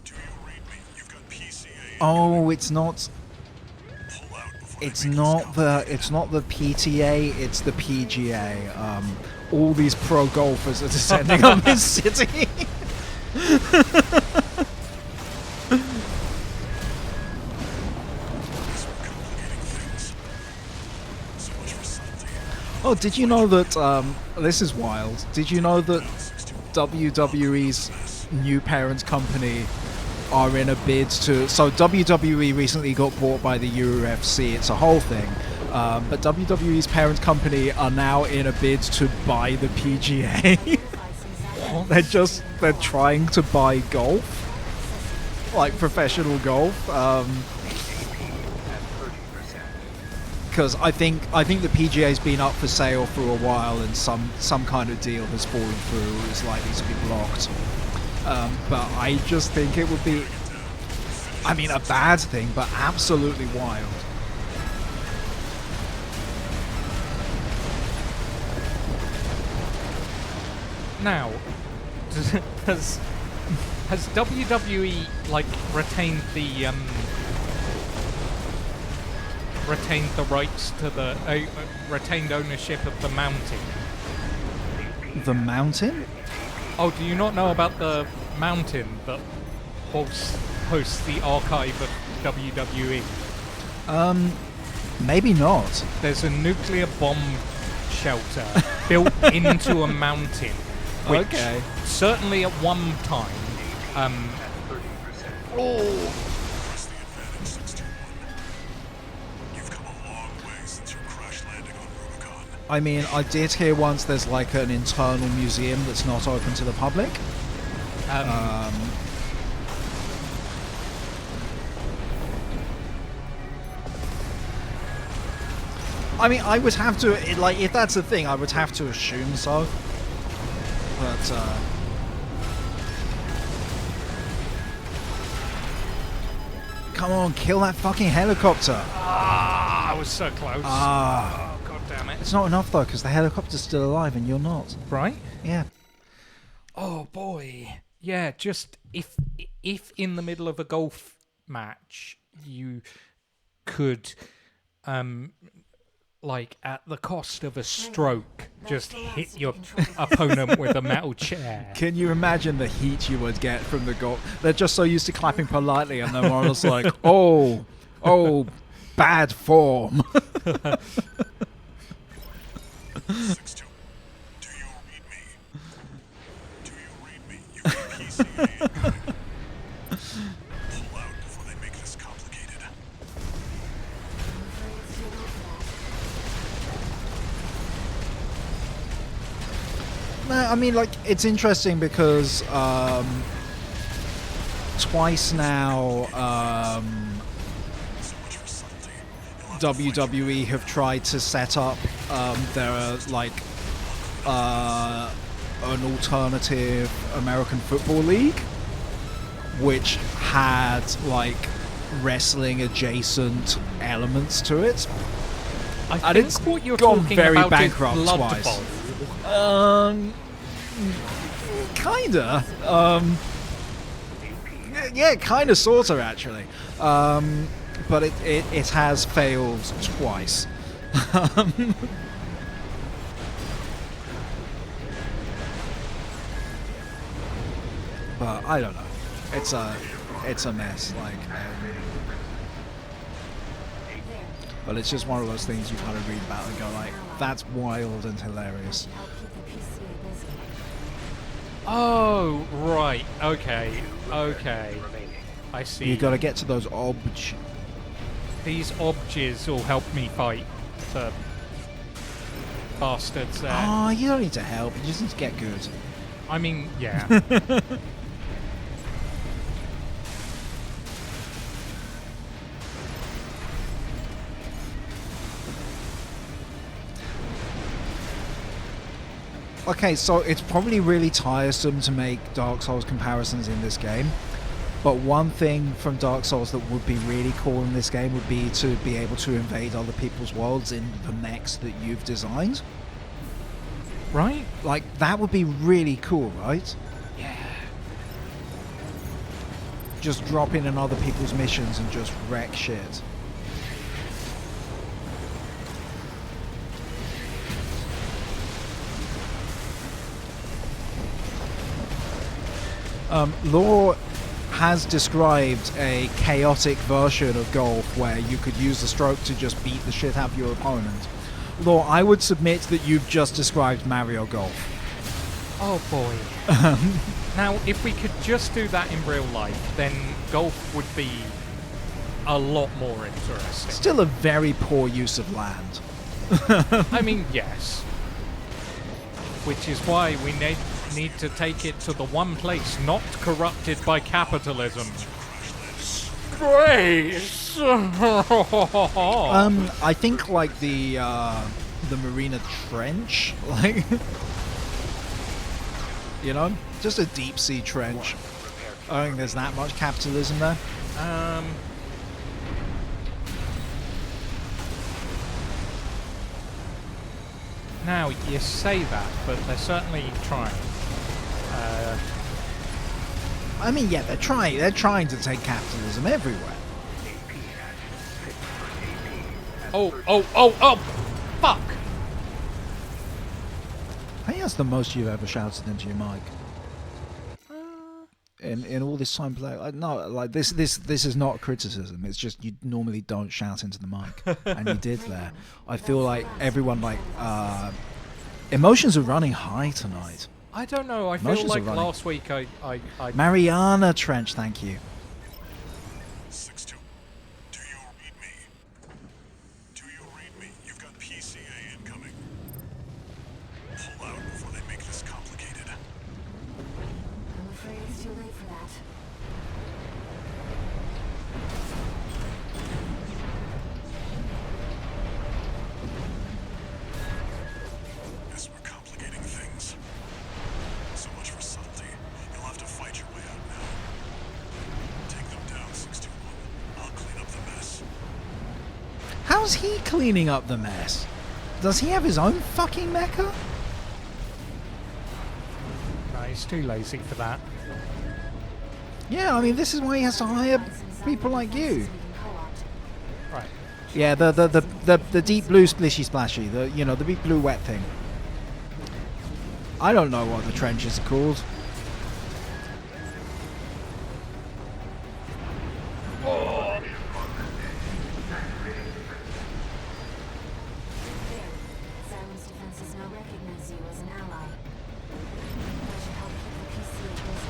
Do you read me? You've got PCA. Oh, it's not. Pull out before It's they make not the PTA. It's the PGA. All these pro golfers are descending on this city. so much for subtlety. Oh, did you know that? This is wild. Did you know that WWE's new parent company are in a bid to... So WWE recently got bought by the UFC. It's a whole thing. But WWE's parent company are now in a bid to buy the PGA. They're trying to buy golf. Like professional golf. Because I think the PGA's been up for sale for a while, and some kind of deal has fallen through, is likely to be blocked. But I just think it would be, I mean, a bad thing, but absolutely wild. Now, has WWE like retained the rights to the retained ownership of the mountain? The mountain? Oh, do you not know about the mountain that hosts the archive of WWE? Maybe not. There's a nuclear bomb shelter built into a mountain, which certainly at one time. Press the advantage, 621. You've come a long way since your crash landing on Rubicon. I mean, I did hear once there's like an internal museum that's not open to the public. I mean, I would have to, like, if that's a thing, I would have to assume so. But, come on, kill that fucking helicopter. Ah, I was so close. Ah. Oh, god damn it. It's not enough, though, because the helicopter's still alive and you're not. Right? Yeah. Oh, boy. Yeah, just if in the middle of a golf match you could, like, at the cost of a stroke, just hit your opponent with a metal chair. Can you imagine the heat you would get from the golf? They're just so used to clapping politely, and then one was like, oh, bad form. 6-2. Do you read me? Do you read me? You got PCA incoming. Pull out before they make this complicated. No, I mean, like, it's interesting because twice now WWE have tried to set up their like an alternative American football league, which had like wrestling adjacent elements to it. I think think what you're gone talking very about bankrupt is Blood twice. Bowl. Kinda. Yeah, kinda, sorta, actually. But it has failed twice. But I don't know. It's a mess. Like, but it's just one of those things you kind of read about and go like, that's wild and hilarious. Oh, right. Okay. I see. You got to get to those obj. These objes will help me fight the bastards there. Oh, you don't need to help. You just need to get good. I mean, yeah. Okay, so it's probably really tiresome to make Dark Souls comparisons in this game, but one thing from Dark Souls that would be really cool in this game would be to be able to invade other people's worlds in the mechs that you've designed. Right? Like, that would be really cool, right? Yeah. Just drop in other people's missions and just wreck shit. Law has described a chaotic version of golf where you could use the stroke to just beat the shit out of your opponent. Law, I would submit that you've just described Mario Golf. Oh boy. Now, if we could just do that in real life, then golf would be a lot more interesting. Still a very poor use of land. I mean, yes. Which is why we need to take it to the one place not corrupted by capitalism. Space! I think like the Marina Trench, like, you know, just a deep sea trench. I don't think there's that much capitalism there. Now, you say that, but they're certainly trying. I mean, yeah, they're trying to take capitalism everywhere. Oh, fuck! I think that's the most you've ever shouted into your mic. In all this time play, no, like this is not criticism. It's just you normally don't shout into the mic, and you did there. I feel like everyone emotions are running high tonight. I don't know. I feel Emotions like are running. last week I Mariana Trench, thank you. 6-2. Do you read me? Do you read me? You've got PCA incoming. for that. Guess we're complicating things. So much for subtlety. You'll have to fight your way out now. Take them down, 621. I'll clean up the mess. How's he cleaning up the mess? Does he have his own fucking mecha? No, he's too lazy for that. Yeah, I mean, this is why he has to hire people like you. Right. Yeah, the deep blue splishy splashy, the big blue wet thing. I don't know what the trenches are called. Simon's defenses now recognize you as an ally. That should help keep the PCA busy.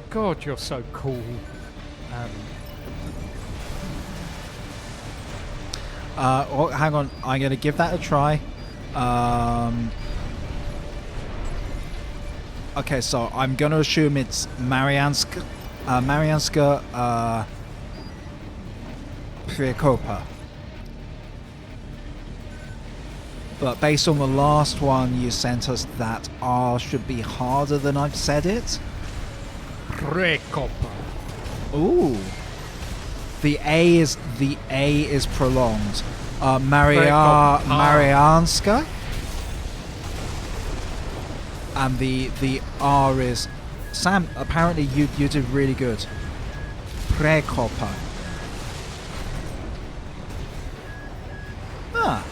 God, you're so cool. Oh, hang on, I'm gonna give that a try. Okay, so I'm gonna assume it's Marianska Priekopa. But based on the last one you sent us, that R should be harder than I've said it. Prekopa. Ooh. The A is prolonged. Marianska. And the R is Sam. Apparently you did really good. Prekopa. Ah,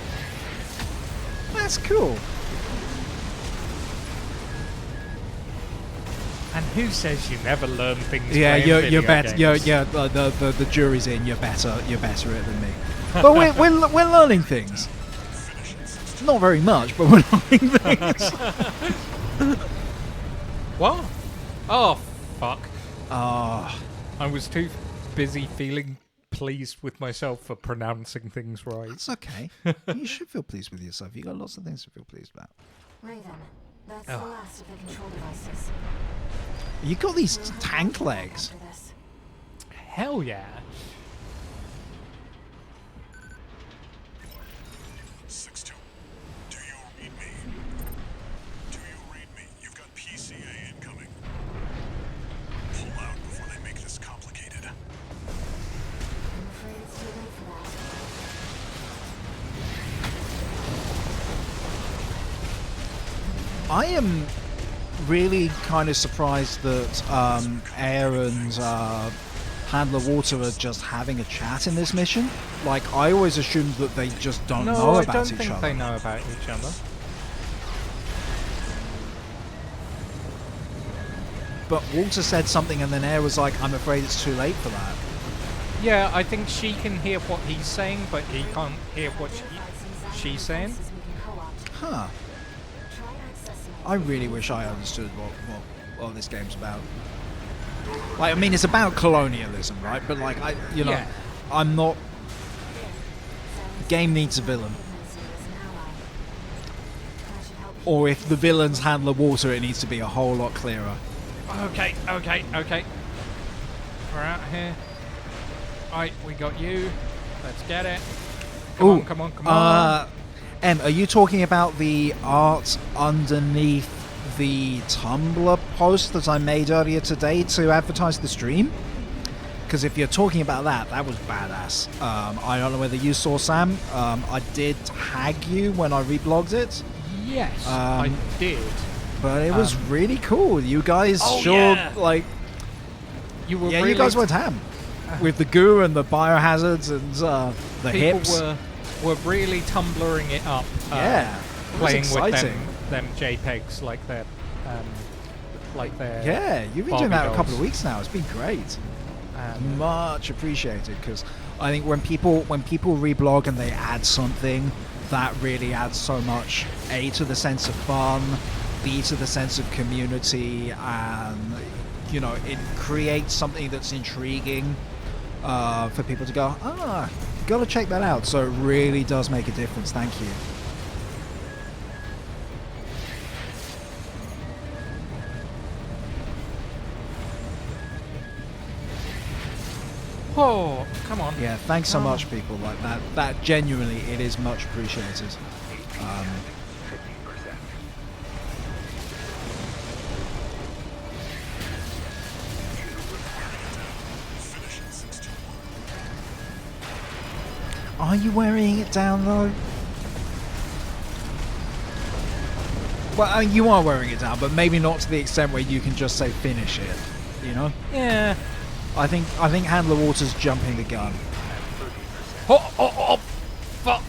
that's cool. And who says you never learn things? Yeah, playing you're video better. games? The jury's in. You're better at it than me. But we're learning things. Not very much, but we're learning things. What? Oh, fuck. Ah. I was too busy feeling pleased with myself for pronouncing things right. That's okay. You should feel pleased with yourself. You got lots of things to feel pleased about. Raven, that's the last of the control devices. You got these We'll have to tank work legs. after this. Hell yeah. 6-2. Do you read me? Do you read me? You've got PCA incoming. Pull out before they make this complicated. I'm afraid it's too late for that. I am really kind of surprised that Aaron's handler water are just having a chat in this mission. Like, I always assumed that they just don't know No, I about don't each think other. they know about each other. But Walter said something and then Air was like, I'm afraid it's too late for that. Yeah, I think she can hear what he's saying, but he can't hear what she's saying. Devices we can co-opt. Huh. Try accessing it. I really wish I understood what this game's about. Like, I mean, it's about colonialism, right? But like, Yeah. I'm not. Simon's Game needs a villain. recognize you as an ally. That should help Or if the villain's handler water, it needs to be a whole lot clearer. Okay. We're out here. Right, we got you. Let's get it. Come on. Em, are you talking about the art underneath the Tumblr post that I made earlier today to advertise the stream? Because if you're talking about that, that was badass. I don't know whether you saw, Sam. I did tag you when I reblogged it, Yes, I did. but it was really cool. You guys yeah. like, You were yeah, really you guys went ham with the goo and the biohazards and the people hips. were really tumbling it up. Yeah, it was Playing with exciting. them JPEGs like they're Yeah, you've been doing Barbie that a couple dolls. of weeks now. It's been great. Um, Much appreciated, because I think when people reblog and they add something, that really adds so much. A, to the sense of fun, B, to the sense of community, and it creates something that's intriguing for people to go, gotta check that out. So it really does make a difference. Thank you. Oh, come on. Yeah, thanks so much, people. Like that. That genuinely, it is much appreciated. Are you wearing it down though? Well, I mean, you are wearing it down, but maybe not to the extent where you can just say finish it. You know? Yeah. I think Handler Water's jumping the gun. Oh! Fuck!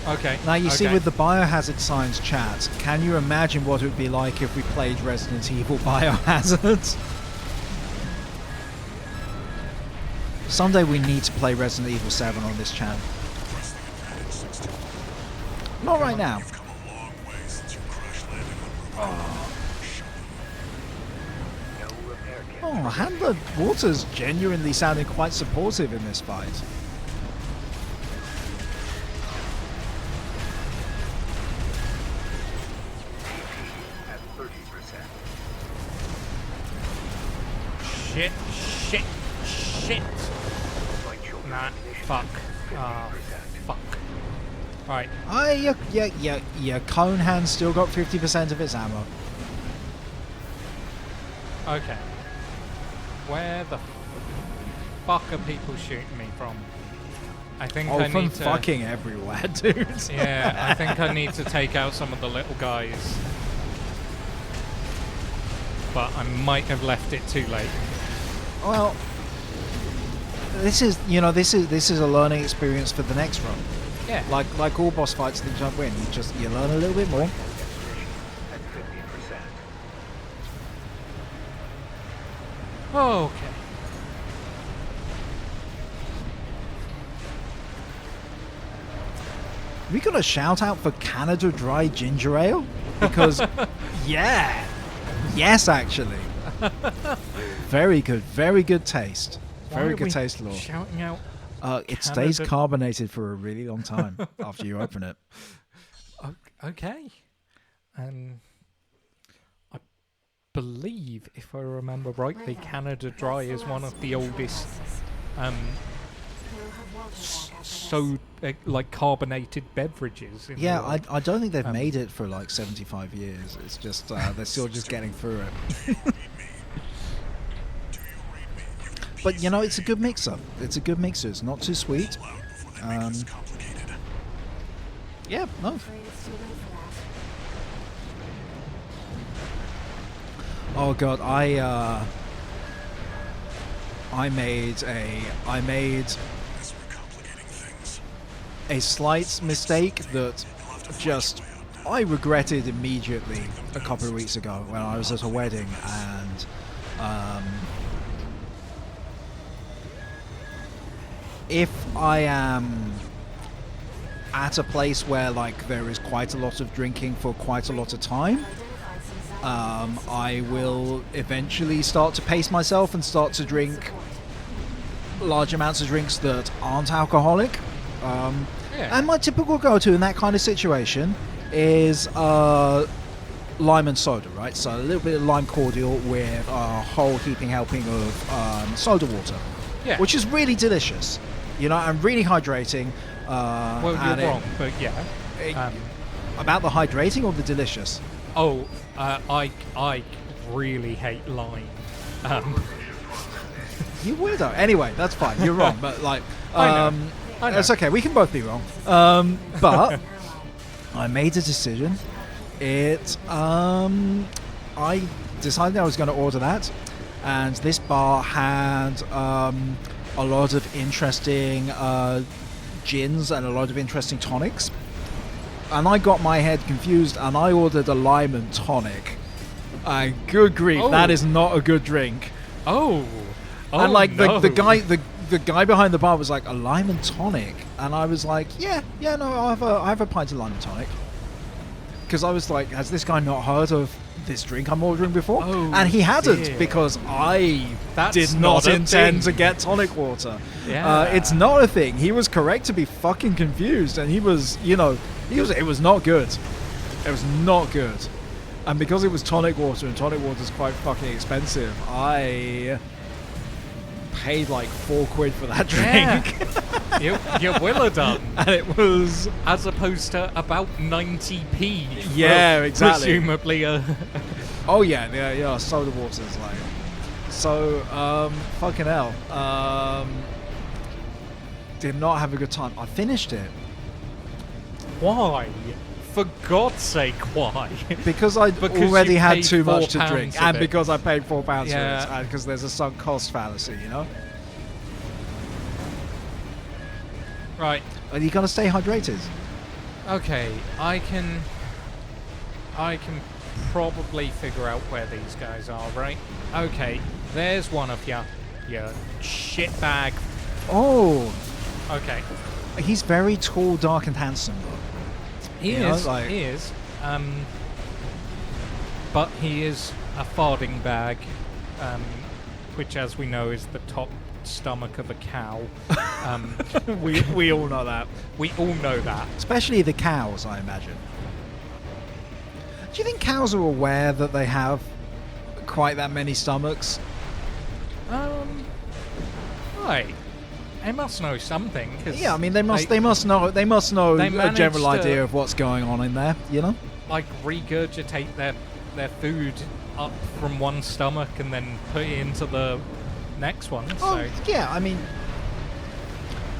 Okay. Now you see with the Biohazard Science chat, can you imagine what it would be like if we played Resident Evil Biohazard? Someday we need to play Resident Evil 7 on this channel. Not right now. Oh, Handler Waters genuinely sounding quite supportive in this fight. Shit. Nah, fuck. Fuck. Right. Yeah, Cone Hand's still got 50% of its ammo. Okay. Where the fuck are people shooting me from? I think I from need to... fucking everywhere, dude. Yeah, I think I need to take out some of the little guys. But I might have left it too late. Well, this is a learning experience for the next run. Yeah. Like all boss fights that you don't win, you learn a little bit more. Okay. We got a shout out for Canada Dry Ginger Ale? Because, yeah. Yes, actually. Very good taste. Very good taste, Lord. Shouting out. It stays carbonated for a really long time after you open it. Okay. I believe, if I remember rightly, Canada Dry is one of the oldest like carbonated beverages in the world. I don't think they've made it for like 75 years. It's just they're still just getting through it. But you know, it's a good mixer. It's not too sweet. Yeah, no. Oh god, I made a slight mistake that just I regretted immediately a couple of weeks ago when I was at a wedding, and if I am at a place where like there is quite a lot of drinking for quite a lot of time, I will eventually start to pace myself and start to drink large amounts of drinks that aren't alcoholic. And my typical go-to in that kind of situation is lime and soda, right? So a little bit of lime cordial with a whole heaping helping of soda water, which is really delicious, you know, and really hydrating. Well, you're wrong, but yeah. About the hydrating or the delicious? Oh, I really hate lime. You weirdo. Anyway, that's fine. You're wrong, but like, I know. It's okay. We can both be wrong. But I made a decision. I decided I was going to order that, and this bar had a lot of interesting gins and a lot of interesting tonics. And I got my head confused, and I ordered a lime and tonic. Good grief, that is not a good drink. And like the guy behind the bar was like, a lime and tonic, and I was like, yeah, no, I have a pint of lime and tonic, because I was like, has this guy not heard of this drink I'm ordering before? And he hadn't, because I did not intend to get tonic water. It's not a thing. He was correct to be fucking confused, and he was, you know, it was not good. It was not good. And because it was tonic water, and tonic water is quite fucking expensive, I paid like £4 for that drink. You will have done. And it was... As opposed to about 90p. Yeah, exactly. Presumably Oh yeah, soda water's like... So, fucking hell. Did not have a good time. I finished it. Why? For God's sake, why? Because I already you had paid too much to £4 drink. of And it. because I paid £4 for Yeah. it. And because there's a sunk cost fallacy, you know? Right. Are you going to stay hydrated? Okay, I can probably figure out where these guys are, right? Okay, there's one of you shitbag. Oh, Okay. he's very tall, dark, and handsome, though. He You know, is. like- He is. But he is a farting bag, which, as we know, is the top stomach of a cow. We all know that. We all know that. Especially the cows, I imagine. Do you think cows are aware that they have quite that many stomachs? Right. They must know something. 'Cause Yeah, I mean they must know they a general managed to- idea of what's going on in there, you know? like regurgitate their food up from one stomach and then put it into the next one. So Oh, yeah, I mean,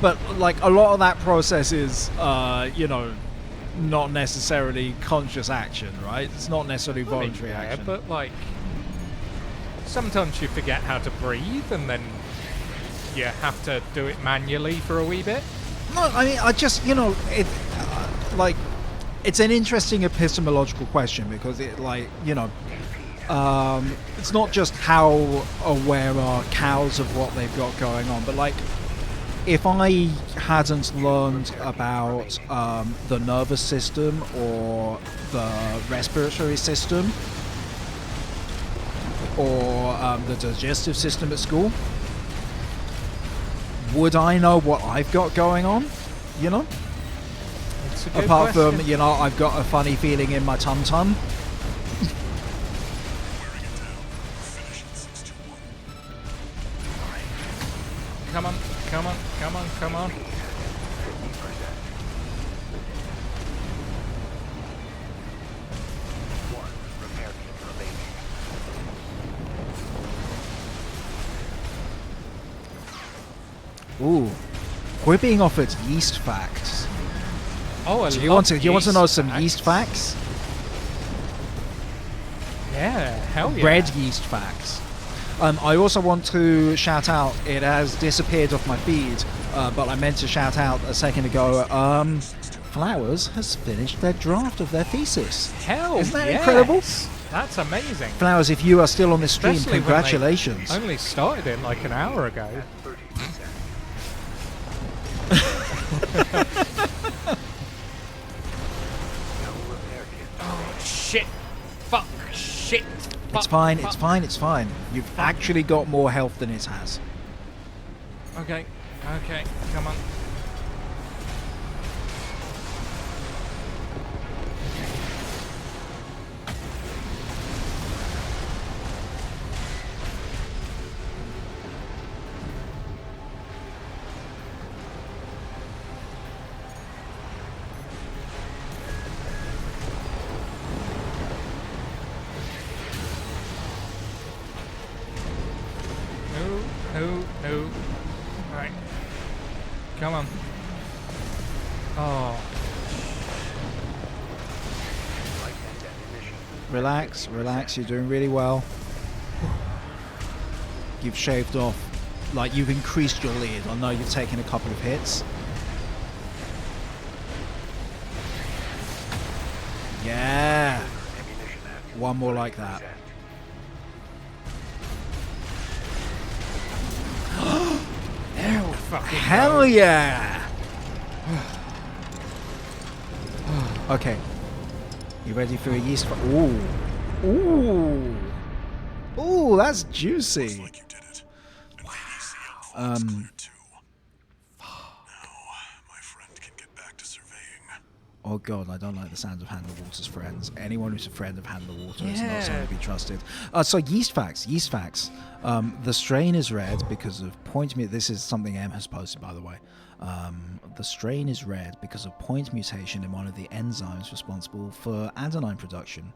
but like a lot of that process is, not necessarily conscious action, right? It's not necessarily I mean, voluntary yeah, action. but like sometimes you forget how to breathe and then you have to do it manually for a wee bit. No, I mean, I just, it, like, it's an interesting epistemological question because it, like, it's not just how aware are cows of what they've got going on, but like, if I hadn't learned about the nervous system or the respiratory system or the digestive system at school, would I know what I've got going on? You know? It's a good Apart question. from, I've got a funny feeling in my tum-tum. Come on, come on, come on, come on. Ooh. We're being offered yeast facts. Oh, I Do love you want to know some facts. yeast facts? Yeah, hell yeah. Bread yeast facts. I also want to shout out, it has disappeared off my feed, but I meant to shout out a second ago, Flowers has finished their draft of their thesis. Hell Isn't that yes. incredible? That's amazing. Flowers, if you are still on this stream, Especially when they congratulations. only started it like an hour ago. Oh, shit. Fuck. Shit. Fuck, It's fine, fuck. it's fine, it's fine. You've actually got more health than it has. Okay. Okay. Come on. No. Alright. Come on. Oh. Relax, you're doing really well. You've shaved off, like you've increased your lead. I know you've taken a couple of hits. Yeah. One more like that. There we fucking Hell go. yeah! Okay. You ready for a yeast? Ooh. Ooh. Ooh, that's juicy. Like you did it. And the ECM vault's clear too. Now, my friend can get back to surveying. Oh god, I don't like the sound of Hand the Water's friends. Anyone who's a friend of Hand the Water is not someone to be trusted. So yeast facts. The strain is red because of this is something M has posted, by the way. The strain is red because of point mutation in one of the enzymes responsible for adenine production,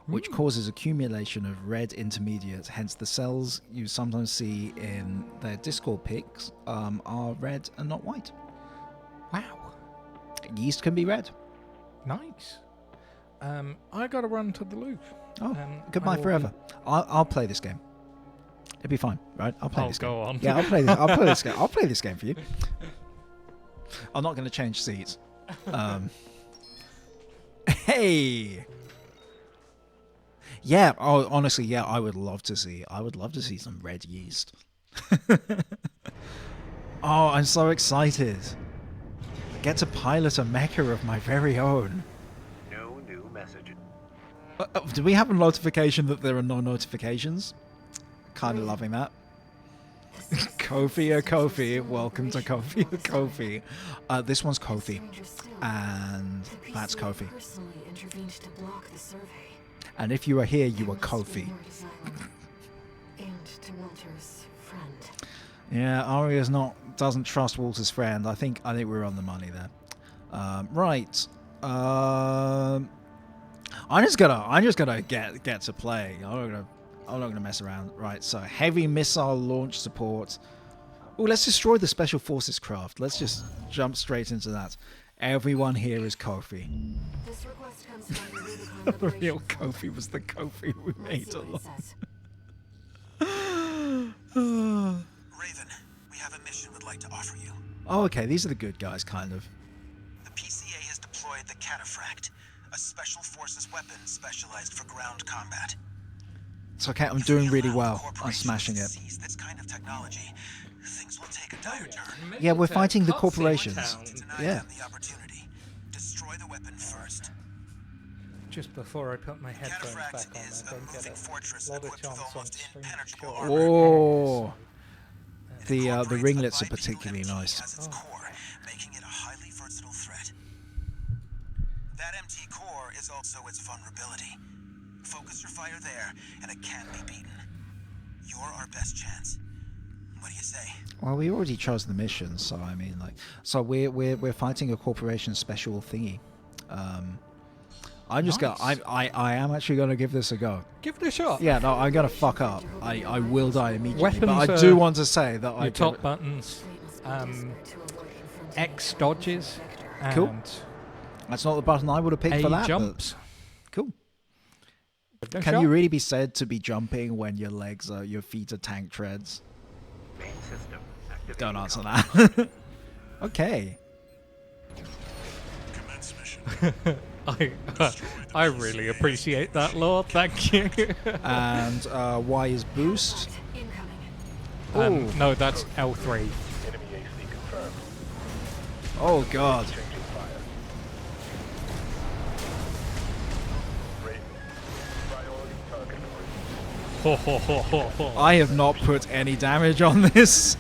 which causes accumulation of red intermediate. Hence, the cells you sometimes see in their Discord pics are red and not white. Wow. Yeast can be red. Nice. I gotta run to the loo. Oh, goodbye forever. I'll play this game. It'll be fine, right? I'll play this game. Go on. Yeah, I'll play this. I'll play this game. I'll play this game for you. I'm not going to change seats. Hey. Yeah. Oh, honestly, yeah. I would love to see some red yeast. Oh, I'm so excited. I get to pilot a mecha of my very own. No new message. Do we have a notification that there are no notifications? Kind of loving that. Kofi. Welcome to Kofi. This one's Kofi. And that's Kofi. And if you are here, you are Kofi. Yeah, Arya doesn't trust Walter's friend. I think we're on the money there. Right. I'm just gonna get to play. I'm not gonna mess around. Right. So heavy missile launch support. Oh, let's destroy the special forces craft. Let's just jump straight into that. Everyone here is Kofi. This request comes from The real Kofi was the Kofi we made along. Raven, we have a mission we'd like to offer you. Oh, okay. These are the good guys, kind of. The PCA has deployed the Cataphract, a special forces weapon specialized for ground combat. It's okay. I'm doing really well. I'm smashing it. This kind of technology, things will take a dire turn. Yeah, we're fighting the corporations. Yeah. The opportunity. Destroy the weapon first. Just before I put my headphones back on, Is I a don't get moving fortress a lot of equipped with chance on almost stream. impenetrable Sure. armor. Oh, It the incorporates ringlets are bipedal particularly MT nice. as its core, making it a highly versatile threat. That MT core is also its vulnerability. Focus your fire there, and it can't be beaten. You're our best chance. What do you say? Well, we already chose the mission, so I mean, so we're fighting a corporation special thingy. I'm just Nice. I am actually gonna give this a go. Give it a shot. Yeah, no, I'm gonna fuck up. I will die immediately. But Weapons I do are want to say that Your top buttons, X dodges, and Cool. That's not the button I would have picked A for that. but jumps. Cool. Give it a Can shot. you really be said to be jumping when your feet are tank treads? Main system activated. Don't answer that. Okay. Commence mission. I really appreciate that, Lord. Thank you. And Y is boost. No, that's L3. Enemy AC confirmed. Oh god. Changing fire. Raven. Priority target Ho, ho, ho, ho, ho. I have not put any damage on this.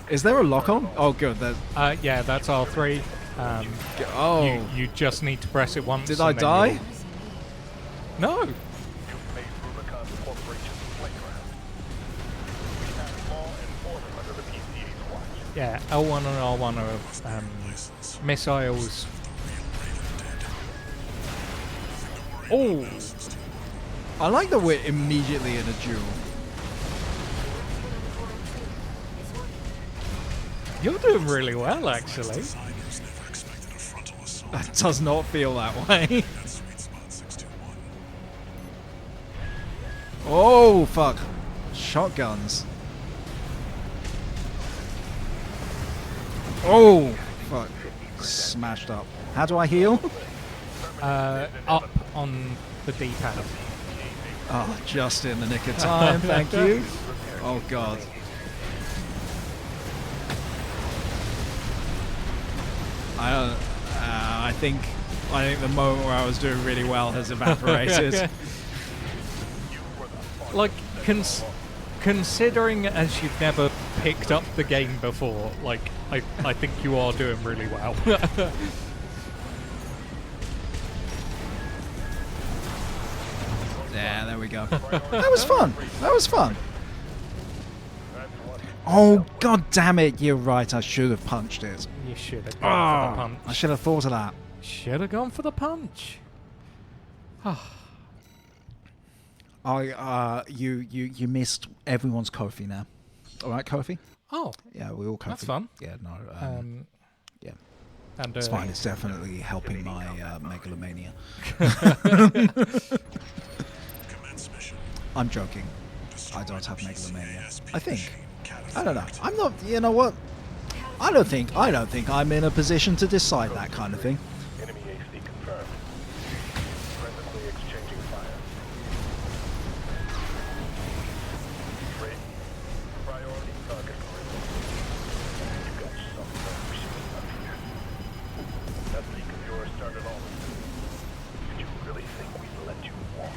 Is there a lock on? Oh good. There's, Yeah, that's R3. oh. You just need to press it once. Did and I then die? you'll- No. You've made Rubicon the corporation's playground. We have law and order under the PCA's watch. Yeah, L1 and R1 are missiles. Oh, I like that we're immediately in a duel. you're doing really well, actually. Designers never expected a frontal assault. That does not feel that way. That's sweet spot 621. Oh fuck. Shotguns. Oh fuck. Smashed up. How do I heal? Up on the D-pad. Oh, just in the nick of time. Thank you. Oh god. I think the moment where I was doing really well has evaporated. Like, considering as you've never picked up the game before, like, I think you are doing really well. Yeah, there we go. That was fun. That was fun. Oh, god damn it. You're right. I should have punched it. You should have gone for the punch. I should have thought of that. Should have gone for the punch. You missed everyone's Kofi now. All right, Kofi? Oh, Yeah, we all Kofi. that's fun. Yeah, no. Yeah. And It's fine. It's definitely helping my megalomania. Commence mission. I'm joking. I don't have megalomania. I think. I don't know. I'm not. You know what? I don't think I'm in a position to decide that kind of thing. Enemy AC confirmed. Presently exchanging fire. Ready. Priority target grid. You got some machine up here. That leak of yours started all of this. Did you really think we'd let you walk?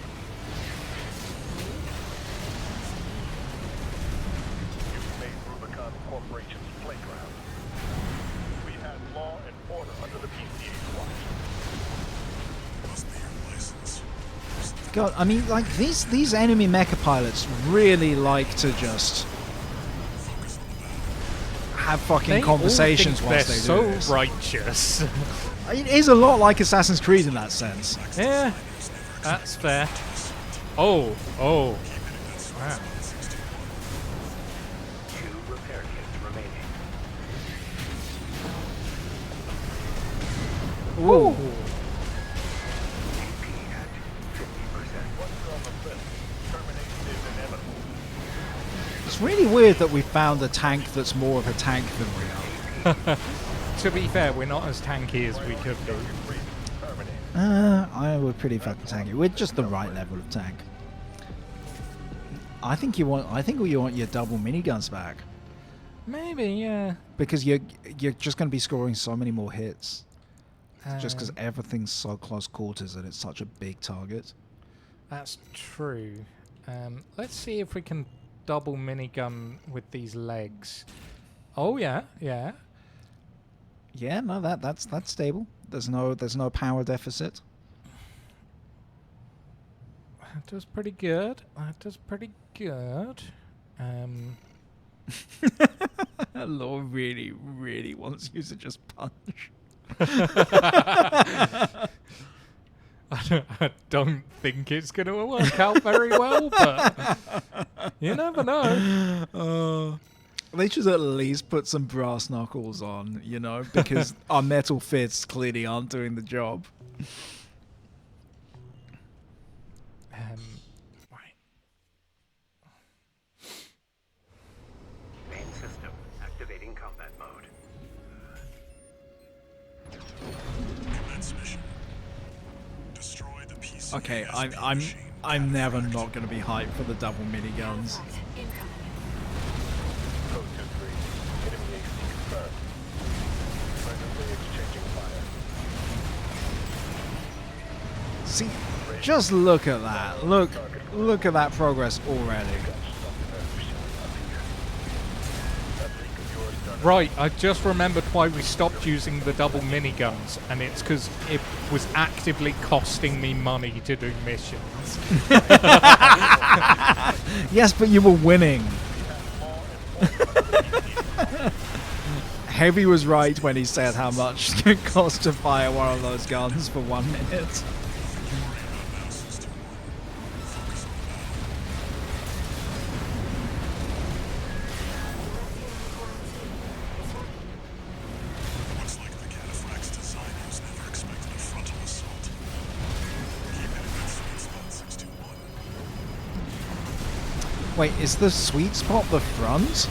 You've made Rubicon Corporation's playground. We had law and order under the PCA's watch. Must be your license. God, I mean, like these enemy mecha pilots really like to just have fucking they conversations all whilst think they they're do so this. righteous. It is a lot like Assassin's Creed in that sense. Yeah, that's fair. Oh. Wow. 2 repair kits remaining. Ooh. AP at 50%. Once you're on the list, termination is inevitable. It's really weird that we found a tank that's more of a tank than we are. To be fair, we're not as tanky as we could be. We're pretty fucking tanky. We're just the right level of tank. I think you want your double miniguns back Maybe, yeah. because you're just going to be scoring so many more hits. Just because Um, everything's so close quarters and it's such a big target. That's true. Let's see if we can double minigun with these legs. Oh yeah. Yeah, no, that's stable. There's no power deficit. That does pretty good. Law really, really wants you to just punch. I don't think it's going to work out very well, but you never know. They should at least put some brass knuckles on, because our metal fists clearly aren't doing the job. Right. Main system activating combat mode. Commence mission. Destroy the PC. Okay, I'm never not going to be hyped for the double miniguns. Incoming. Code 2-3. Enemy AC confirmed. Presently exchanging fire. See, just look at that. Look at that progress already. Right, I just remembered why we stopped using the double miniguns, and it's because it was actively costing me money to do missions. Yes, but you were winning. Heavy was right when he said how much it cost to fire one of those guns for 1 minute. Looks like the Cataphract's designers never expected a frontal assault. Keep it in that sweet spot, 621. Wait, is the sweet spot the front?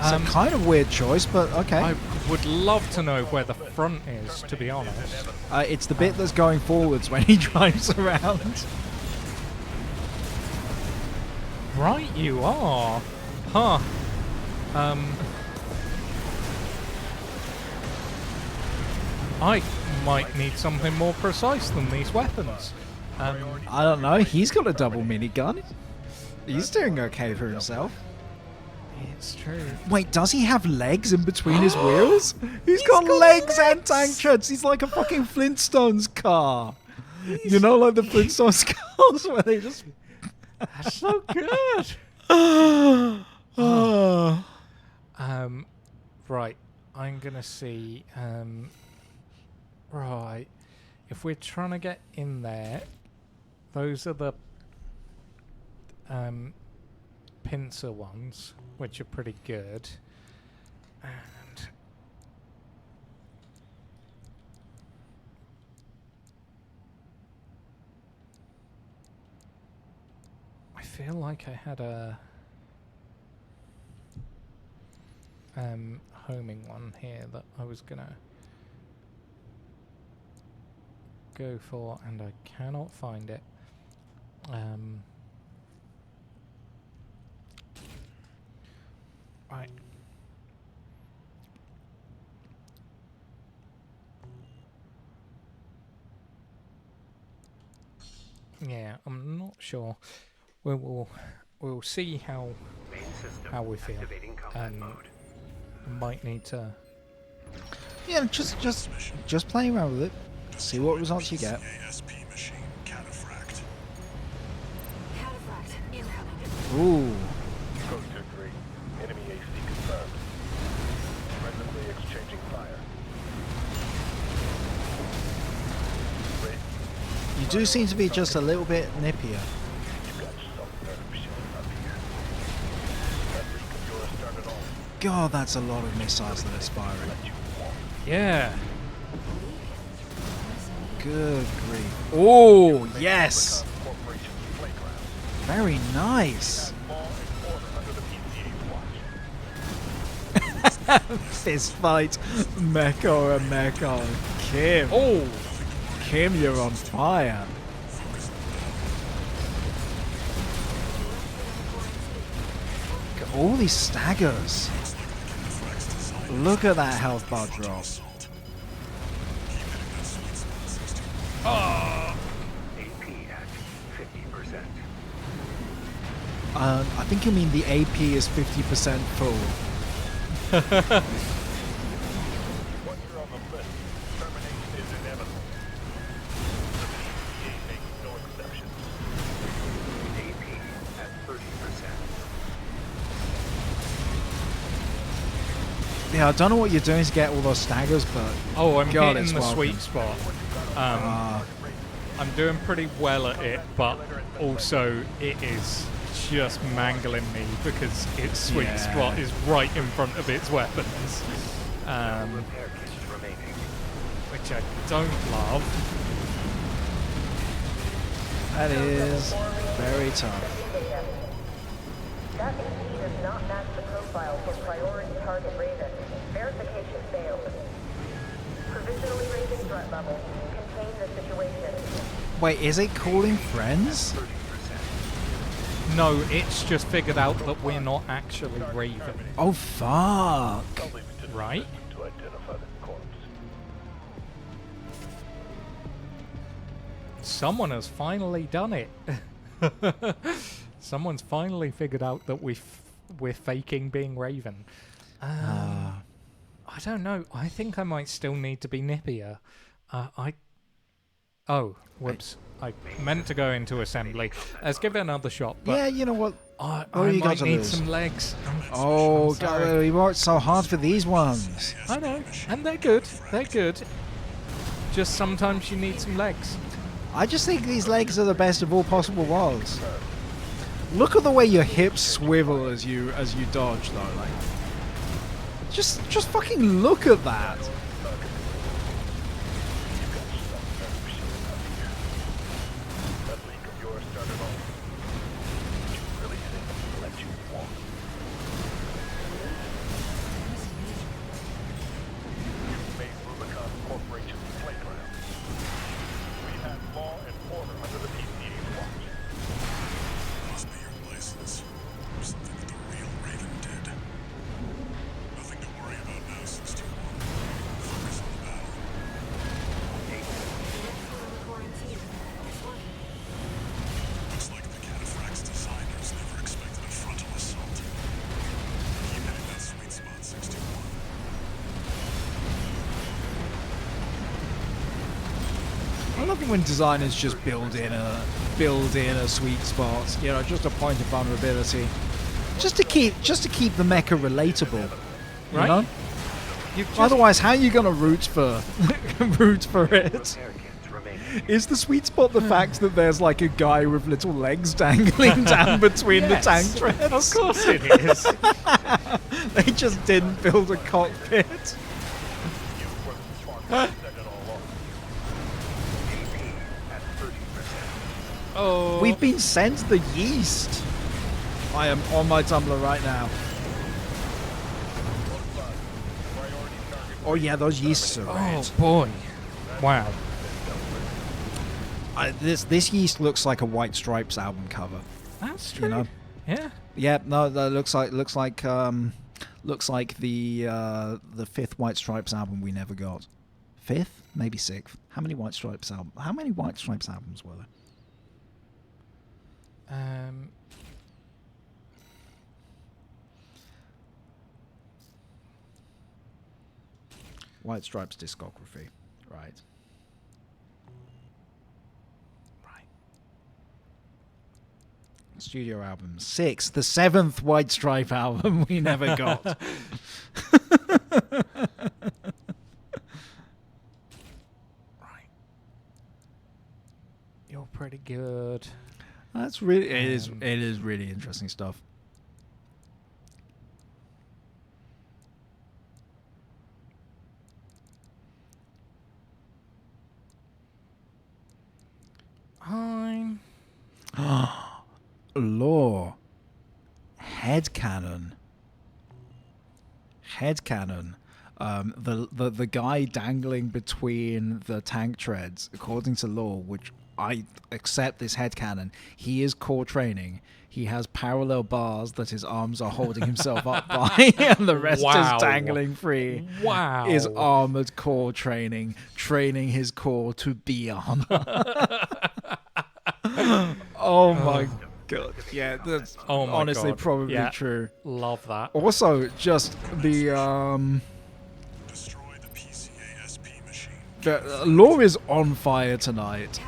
It's a kind of weird choice, but okay. I would love to know where the front is, to be honest. It's the bit that's going forwards when he drives around. Right, you are. Huh. I might need something more precise than these weapons. I don't know. He's got a double minigun. He's doing okay for himself. It's true. Wait, does he have legs in between his wheels? He's got legs and tank treads. He's like a fucking Flintstones car. You know, like the Flintstones cars where they just... That's so good. Right. I'm gonna see. Right. If we're trying to get in there, those are the pincer ones, which are pretty good. And I feel like I had a homing one here that I was gonna go for, and I cannot find it. Right. Yeah, I'm not sure. We'll see how we feel, and might need to. Yeah, just play around with it. See what results you get. ASP machine cataphract. Cataphract incoming. Ooh. Code 2-3. Enemy AC confirmed. Presently exchanging fire. Raven, You do seem to be just a little bit nippier. you got some nerve showing up here. That leak of yours started all God, that's a lot of missiles that it's firing. you want. Yeah. Good grief. Oh, yes. Corporation's playground. Very nice. Law and order under the PCA's watch. Fist fight. Mecha and Mecha. Kim. Oh. Kim, you're on fire. Look at all these staggers. Look at that health bar drop. AP at 50%. I think you mean the AP is 50% full. Once you're on the list, termination is inevitable. The PCA makes no exceptions. AP at 30%. Yeah, I don't know what you're doing to get all those staggers, but Oh, I'm God, hitting it's the welcome. sweet spot. I'm doing pretty well at it, but also it is just mangling me because its sweet Yeah. spot is right in front of its weapons, Repair kits remaining. which I don't love. that is very tough. That AP does not match the profile for priority target Raven. Verification failed. Provisionally raising threat level. Contain the situation. Wait, is it calling friends? No, it's just figured out that we're not actually Raven, Oh, fuck. I'll leave it to the right? system to identify the corpse. Someone has finally done it. Someone's finally figured out that we're faking being Raven. I don't know. I think I might still need to be nippier. Oh, whoops. I meant to go into assembly. Let's give it another shot. But Yeah, you know what? I What do you got might to need lose? some legs. Oh, sorry. God, we worked so hard for these ones. I know, and they're good. They're good. Just sometimes you need some legs. I just think these legs are the best of all possible worlds. Look at the way your hips swivel as you dodge, though. Like, just fucking look at that. That leak of yours started all. Did you really think we let you walk? You made Rubicon Corporation's playground. We have law and order under the PCA's watch. Must be your license. Or something that the real Raven did. Nothing to worry about now, 61. love it when designers just build in a sweet spot, you know, just a point of vulnerability, just to keep the mecha relatable, you Right. know? Otherwise, how are you gonna root for it? Is the sweet spot the fact that there's like a guy with little legs dangling down between the tank treads? Of course it is. They just didn't build a cockpit. Oh. We've been sent the yeast. I am on my Tumblr right now. Oh yeah, those yeasts are red. Oh boy. Wow. This yeast looks like a White Stripes album cover. That's true. You know? Yeah. Yeah, no, that looks like the fifth White Stripes album we never got. Fifth, maybe sixth. How many White Stripes albums were there? White Stripes discography, right? Studio album 6, the 7th White Stripe album we never got. Right. You're pretty good. That's really it is really interesting stuff. I'm Lore. Headcanon. The guy dangling between the tank treads, according to lore, which I accept this headcanon, he is core training. He has parallel bars that his arms are holding himself up by, and the rest Wow. is dangling free. Wow. Is armored core training his core to be armor. Oh my god. Yeah, that's Oh my honestly God. probably Yeah. true. Love that. Also, just the Destroy the PCA SP machine. lore is on fire tonight.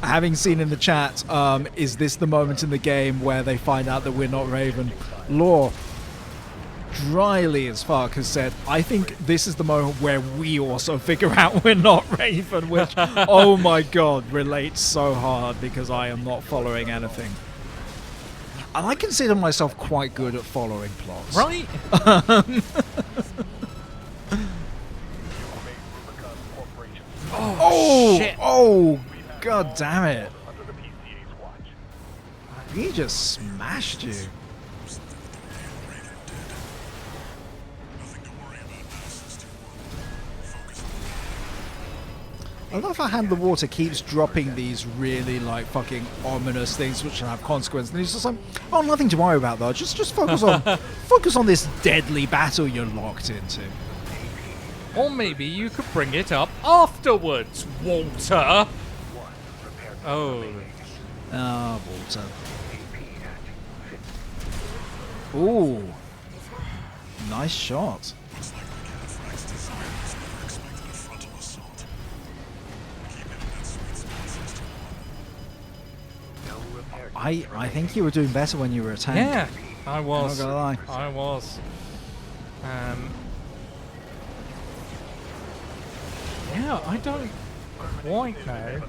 Having seen in the chat, is this the moment in the game where they find out that we're not Raven? Lore, dryly as fuck, has said, I think this is the moment where we also figure out we're not Raven, which, oh my god, relates so hard because I am not following anything. And I consider myself quite good at following plots. Right. Oh, shit. oh, god damn it. Under the PCA's watch. He just smashed you. Nothing to worry about now, System 1. Focus on I love how Hand the Water keeps dropping these really like fucking ominous things which have consequences. And he's just like, oh, nothing to worry about though. Just focus on this deadly battle you're locked into. Or maybe you could bring it up afterwards, Walter. Oh. Ah, Walter. Ooh. Nice shot. Looks like the Cataphract's designers never expected a frontal assault. Keep it in that sweet spot, System 1. I think you were doing better when you were a tank. Yeah, I was. Not gonna lie. I was. Yeah, I don't quite know.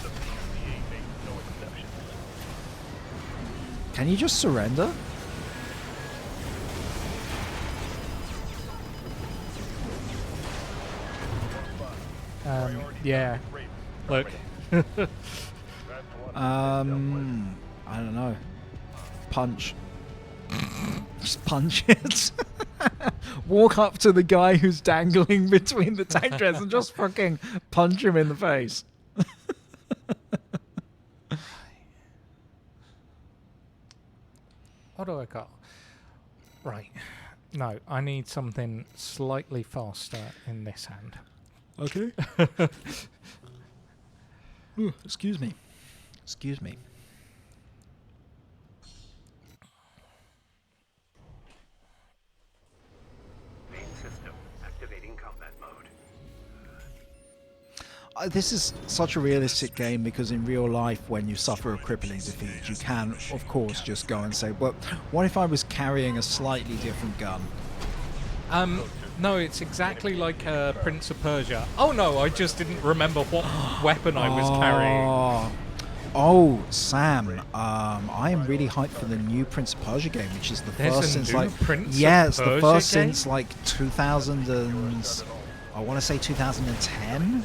The PCA makes no exceptions. Can you just surrender? Yeah. Look. I don't know. Punch. Just punch it. Walk up to the guy who's dangling between the tank treads and just fucking punch him in the face. What do I got? Right. No, I need something slightly faster in this hand. Okay. Ooh, excuse me. Excuse me. Main system activating combat mode. this is such a realistic game because in real life, when you suffer a crippling defeat, you can, of course, just go and say, well, what if I was carrying a slightly different gun? No, it's exactly like Prince of Persia. Oh no, I just didn't remember what weapon I was carrying. Oh, Sam, I am really hyped for the new Prince of Persia game, which is the first since like it's the first since like 2000 and I want to say 2010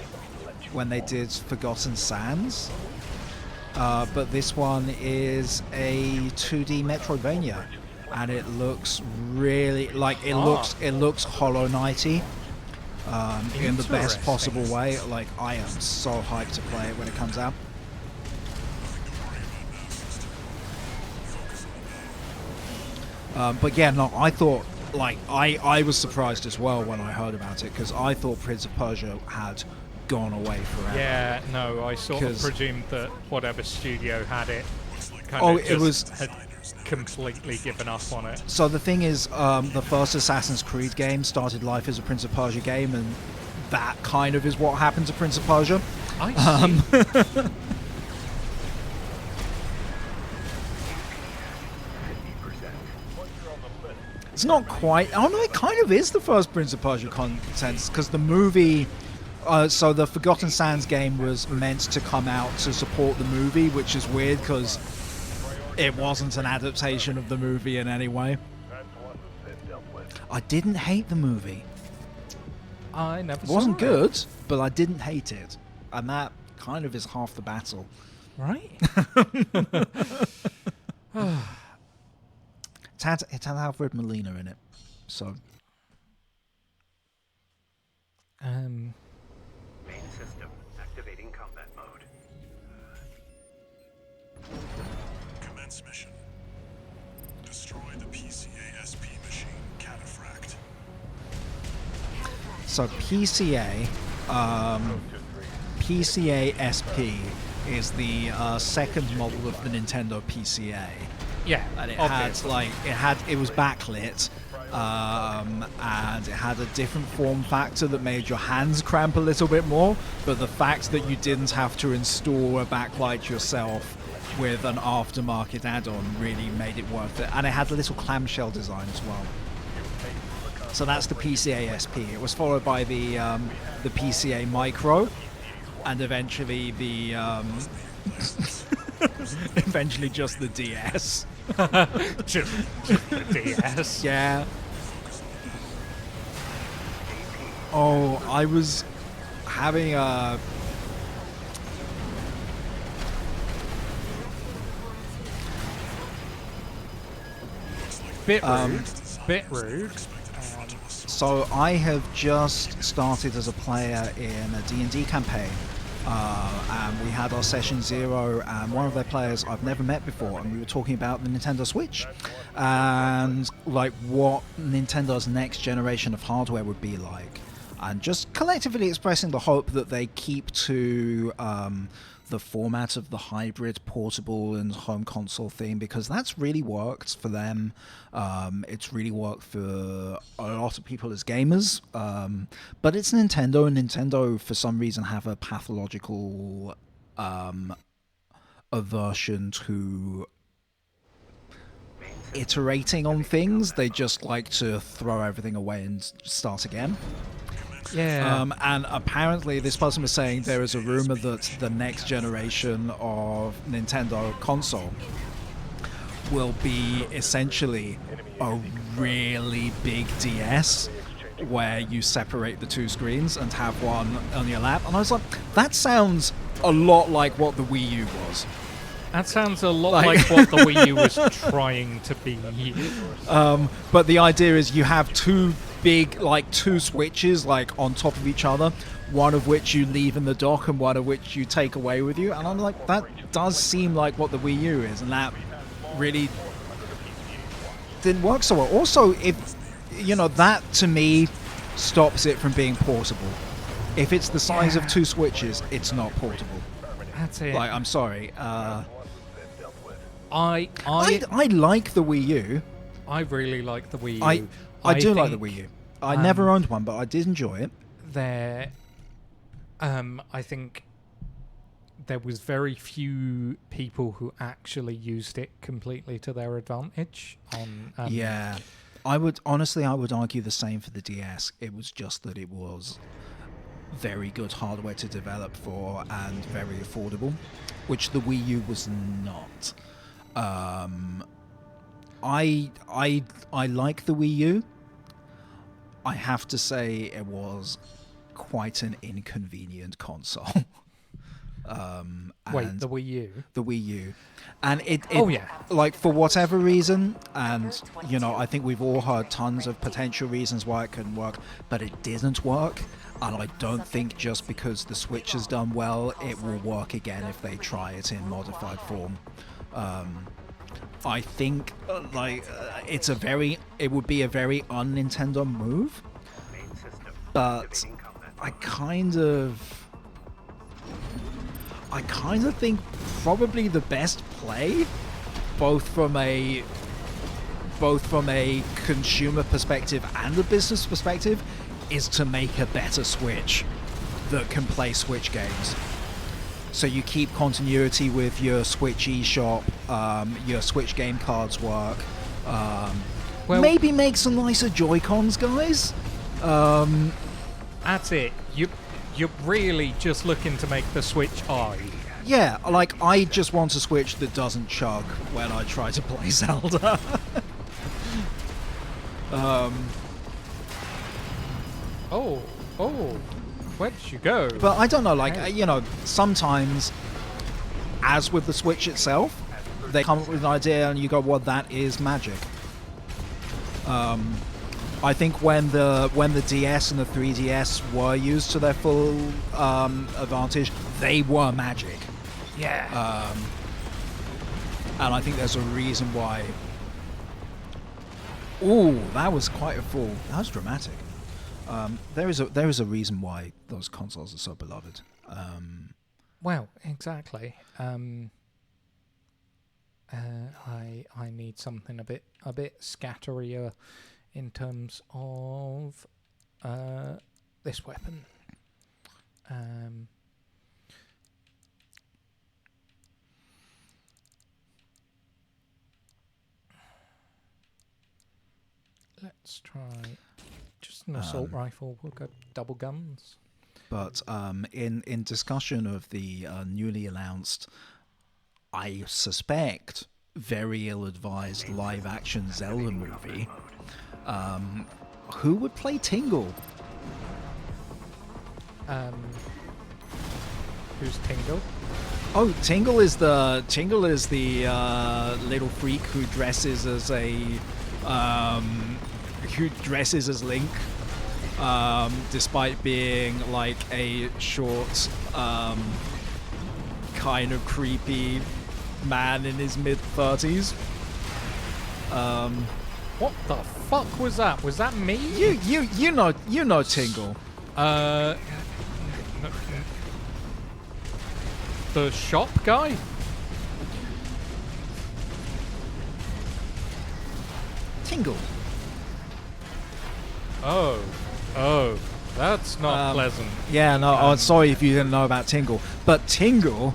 when they did Forgotten Sands. But this one is a 2D Metroidvania, and it looks really like it looks Hollow Knighty. In the best possible way. Like, I am so hyped to play it when it comes out. But yeah, no, I thought, like, I was surprised as well when I heard about it, because I thought Prince of Persia had gone away forever. Yeah, no, I sort of presumed that whatever studio had it had completely given up on it. So the thing is, the first Assassin's Creed game started life as a Prince of Persia game, and that kind of is what happened to Prince of Persia. I see. It's not quite. Oh no, it kind of is the first Prince of Persia content, because the movie. So the Forgotten Sands game was meant to come out to support the movie, which is weird because it wasn't an adaptation of the movie in any way. I didn't hate the movie. I never. It wasn't good, but I didn't hate it, and that kind of is half the battle. Right. It had Alfred Molina in it, so. Main system activating combat mode. Commence mission. Destroy the PCA SP machine, Cataphract. So PCA SP is the second model of the Nintendo PCA. Yeah, and it was backlit, and it had a different form factor that made your hands cramp a little bit more. But the fact that you didn't have to install a backlight yourself with an aftermarket add-on really made it worth it. And it had a little clamshell design as well. So that's the PCA SP. It was followed by the PCA Micro, and eventually the eventually just the DS. just the DS. Yeah. Oh, I was having a bit rude. So I have just started as a player in a D&D campaign. And we had our session 0, and one of their players I've never met before, and we were talking about the Nintendo Switch and like what Nintendo's next generation of hardware would be like, and just collectively expressing the hope that they keep to the format of the hybrid portable and home console theme, because that's really worked for them. It's really worked for a lot of people as gamers, but it's Nintendo, and Nintendo for some reason have a pathological aversion to iterating on things. They just like to throw everything away and start again. Yeah. And apparently this person was saying there is a rumor that the next generation of Nintendo console will be essentially a really big DS where you separate the two screens and have one on your lap. And I was like, that sounds a lot like what the Wii U was. That sounds a lot like what the Wii U was trying to be. But the idea is you have two big, like, two switches, like, on top of each other, one of which you leave in the dock and one of which you take away with you. And I'm like, that does seem like what the Wii U is, and that really didn't work so well. Also, if, you know, that to me stops it from being portable. If it's the size of two switches, it's not portable. That's it. Like, I'm sorry. I like the Wii U. I really like the Wii U. I do like the Wii U. I never owned one, but I did enjoy it. I think there was very few people who actually used it completely to their advantage. Yeah. I would argue the same for the DS. It was just that it was very good hardware to develop for and very affordable, which the Wii U was not. I like the Wii U. I have to say it was quite an inconvenient console. Wait, the Wii U? The Wii U. And it yeah. Like, for whatever reason, and, I think we've all heard tons of potential reasons why it couldn't work, but it didn't work. And I don't think just because the Switch has done well, it will work again if they try it in modified form. I think, it would be a very un-Nintendo move, but I kind of think probably the best play, both from a consumer perspective and a business perspective, is to make a better Switch that can play Switch games. So you keep continuity with your Switch eShop, your Switch game cards work. Maybe make some nicer Joy-Cons, guys. That's it. You're really just looking to make the Switch eye. Yeah, like, I just want a Switch that doesn't chug when I try to play Zelda. Where did you go? But I don't know, like, sometimes, as with the Switch itself, they come up with an idea and you go, well, that is magic. I think when the DS and the 3DS were used to their full advantage, they were magic. Yeah. And I think there's a reason why. Ooh, that was quite a fall. That was dramatic. There is a reason why those consoles are so beloved. Well, exactly. I need something a bit scatterier in terms of this weapon. Let's try just an assault rifle. We'll go double guns. But in discussion of the newly announced, I suspect, very ill-advised live-action Zelda movie, who would play Tingle? Who's Tingle? Oh, Tingle is the little freak who dresses as Link, despite being like a short, kind of creepy man in his mid-30s. What the fuck was that? Was that me? You know Tingle. The shop guy? Tingle. Oh, that's not pleasant. Yeah, no, I'm sorry if you didn't know about Tingle. But Tingle,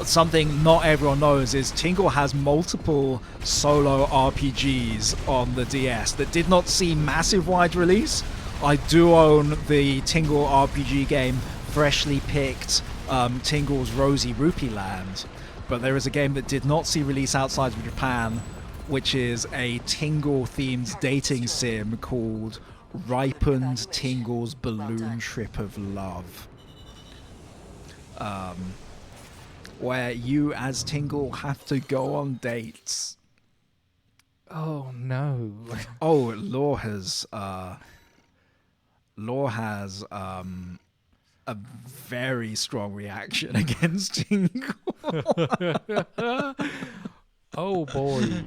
something not everyone knows is Tingle has multiple solo RPGs on the DS that did not see massive wide release. I do own the Tingle RPG game, freshly picked Tingle's Rosy Rupee Land, but there is a game that did not see release outside of Japan, which is a Tingle-themed dating sim called Ripened Tingle's Balloon Trip of Love, where you as Tingle have to go on dates. Oh no. Oh, Law has a very strong reaction against Tingle. Oh boy.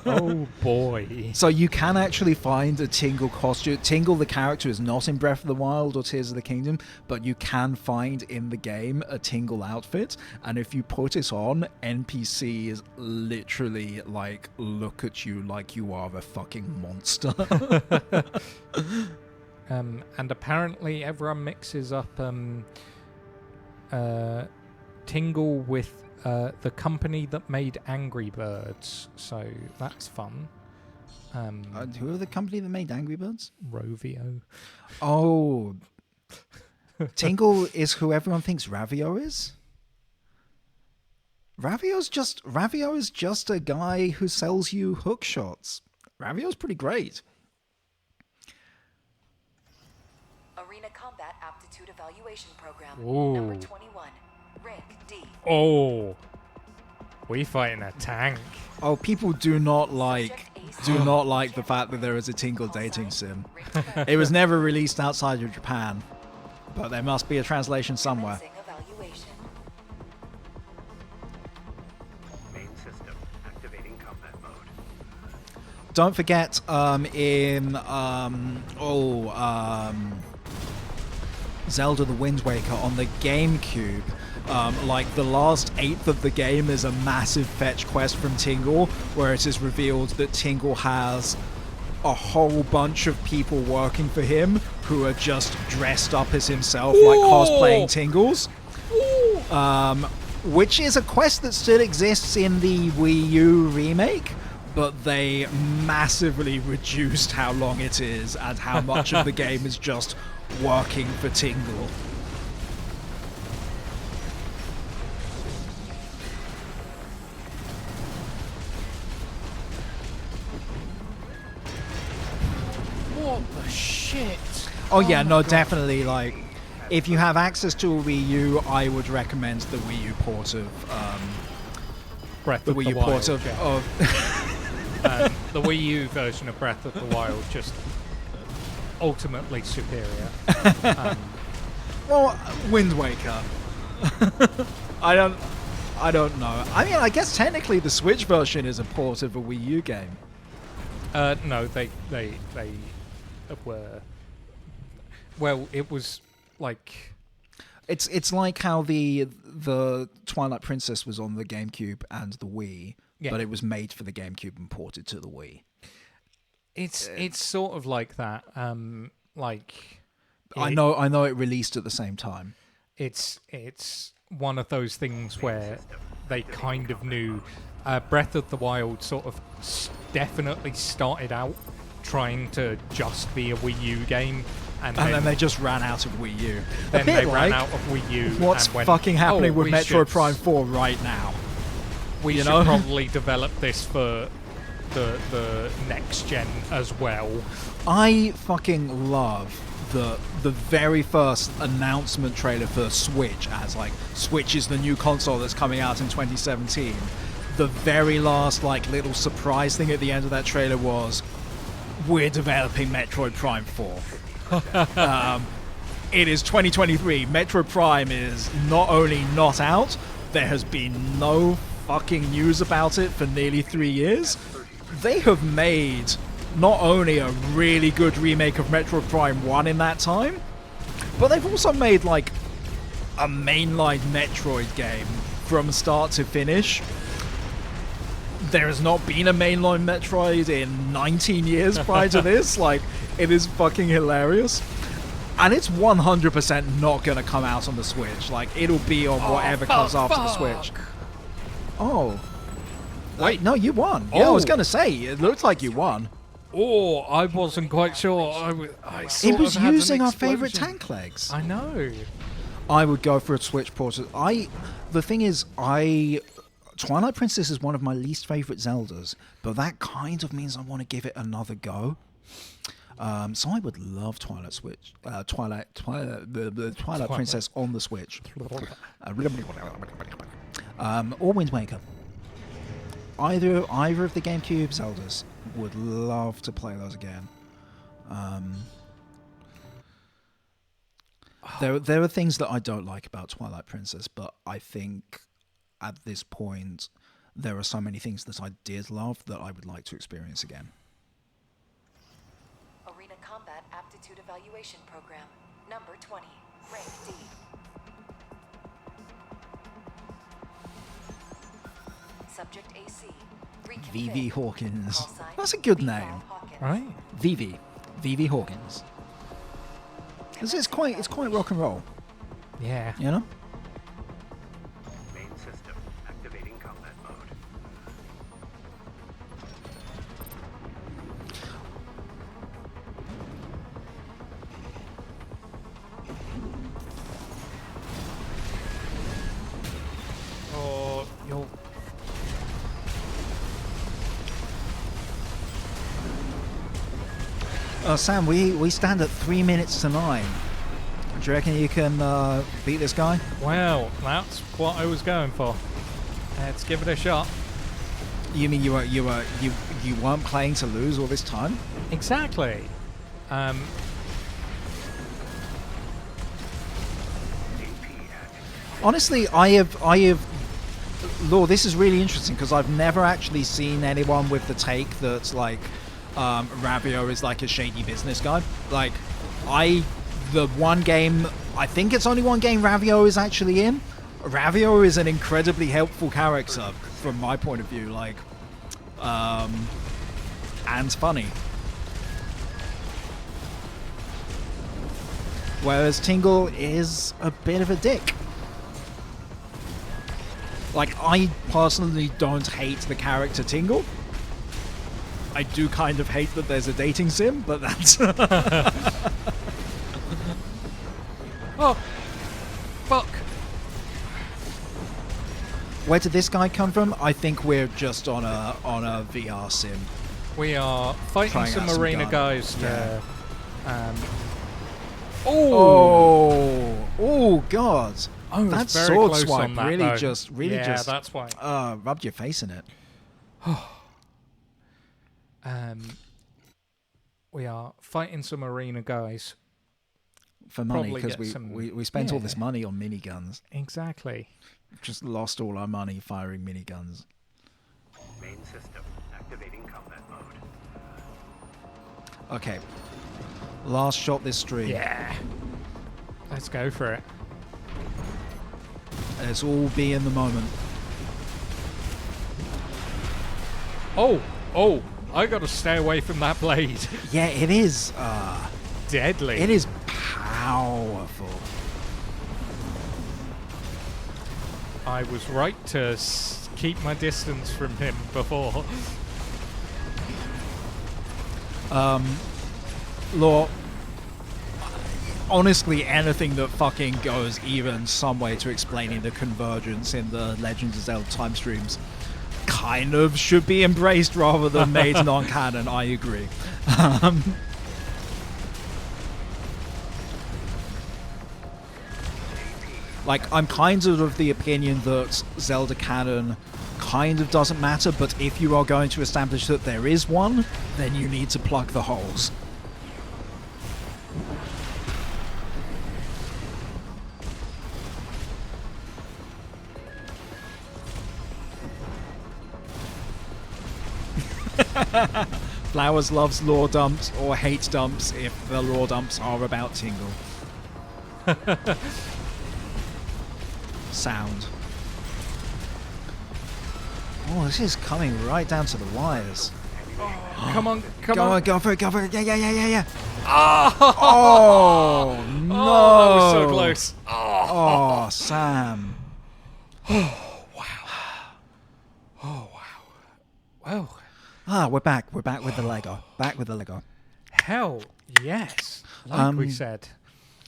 Oh boy. So you can actually find a Tingle costume. Tingle the character is not in Breath of the Wild or Tears of the Kingdom, but you can find in the game a Tingle outfit, and if you put it on, NPCs literally like look at you like you are a fucking monster. And apparently everyone mixes up Tingle with the company that made Angry Birds, so that's fun. Who are the company that made Angry Birds? Rovio. Oh, Tingle is who everyone thinks Ravio is. Ravio is just a guy who sells you hook shots. Ravio's pretty great. Arena Combat Aptitude Evaluation Program. Ooh. Number 21. Rank D. Oh, we fighting a tank. Oh, people do not like the fact that there is a Tingle dating sim. It was never released outside of Japan, but there must be a translation somewhere. Evaluation. Main system activating combat mode. Don't forget, Zelda the Wind Waker on the GameCube, like the last eighth of the game is a massive fetch quest from Tingle, where it is revealed that Tingle has a whole bunch of people working for him who are just dressed up as himself, like cosplaying Tingles. Which is a quest that still exists in the Wii U remake, but they massively reduced how long it is and how much of the game is just working for Tingle. What the shit? Oh yeah, no, God. definitely, like, if you have access to a Wii U, I would recommend the Wii U port of, Breath the of Wii the U Wild. port of, The Wii U version of Breath of the Wild just ultimately superior. well, Wind Waker. I don't know. I mean, I guess technically the Switch version is a port of a Wii U game. No, they were. Well, it was like. It's like how the Twilight Princess was on the GameCube and the Wii, but it was made for the GameCube and ported to the Wii. It's sort of like that. Like. I know it released at the same time. It's one of those things where they kind of knew. Breath of the Wild sort of definitely started out trying to just be a Wii U game, and then they just ran out of Wii U. Then they ran out of Wii U. What's and went, fucking happening with we Metroid Prime 4 right now? We should probably develop this for the next gen as well. I fucking love the very first announcement trailer for Switch, as like Switch is the new console that's coming out in 2017. The very last like little surprise thing at the end of that trailer was, we're developing Metroid Prime 4. It is 2023. Metroid Prime is not only not out, there has been no fucking news about it for nearly 3 years. They have made not only a really good remake of Metroid Prime 1 in that time, but they've also made like a mainline Metroid game from start to finish. There has not been a mainline Metroid in 19 years prior to this. Like, it is fucking hilarious. And it's 100% not going to come out on the Switch. Like, it'll be on whatever comes after the Switch. Oh. Wait, no, you won. Yeah, I was going to say, it looked like you won. Oh, I wasn't quite sure. I it was using our favourite tank legs. I know. I would go for a Switch port. The thing is, Twilight Princess is one of my least favourite Zeldas, but that kind of means I want to give it another go. So I would love Twilight Princess on the Switch. Or Wind Waker. Either of the GameCube Zeldas. Would love to play those again. There are things that I don't like about Twilight Princess, but I think at this point there are so many things that I did love that I would like to experience again. Arena Combat Aptitude Evaluation Program. Number 20. Rank D. Subject AC. Vivi Hawkins. That's a good name. Right? Vivi Hawkins. It's quite rock and roll, Yeah. you know. Main system activating combat mode. Oh, you're... Sam, we stand at 3 minutes to 9. Do you reckon you can beat this guy? Wow, that's what I was going for. Let's give it a shot. You mean you weren't playing to lose all this time? Exactly. Honestly, I have. Law, this is really interesting because I've never actually seen anyone with the take that's like, Ravio is like a shady business guy. Like, the one game, I think it's only one game Ravio is actually in. Ravio is an incredibly helpful character from my point of view, like, and funny. Whereas Tingle is a bit of a dick. Like, I personally don't hate the character Tingle. I do kind of hate that there's a dating sim, but that's... Oh, fuck. Where did this guy come from? I think we're just on a VR sim. We are fighting Trying some out some arena gun. guys to... Yeah. Oh, God! I was that very sword close swipe on that, really though. just that's why. rubbed your face in it. We are fighting some arena guys. For money, Probably because get some- we spent all this yeah. money on miniguns. Exactly. Just lost all our money firing miniguns. Main system activating combat mode. Okay. Last shot this stream. Yeah. Let's go for it. Let's all be in the moment. Oh, I gotta stay away from that blade. Yeah, it is. Deadly. It is powerful. I was right to keep my distance from him before. Law, honestly, anything that fucking goes even some way to explaining the convergence in the Legends of Zelda time streams kind of should be embraced rather than made non-canon. I agree. Like, I'm kind of the opinion that Zelda canon kind of doesn't matter, but if you are going to establish that there is one, then you need to plug the holes. Flowers loves lore dumps or hates dumps if the lore dumps are about Tingle. Sound. Oh, this is coming right down to the wires. Come on. Go for it. Yeah. Oh, Oh, no. Oh, that was so close. Oh, Sam. Wow. Ah, we're back. We're back with the Lego. Back with the Lego. Hell, yes. Like we said.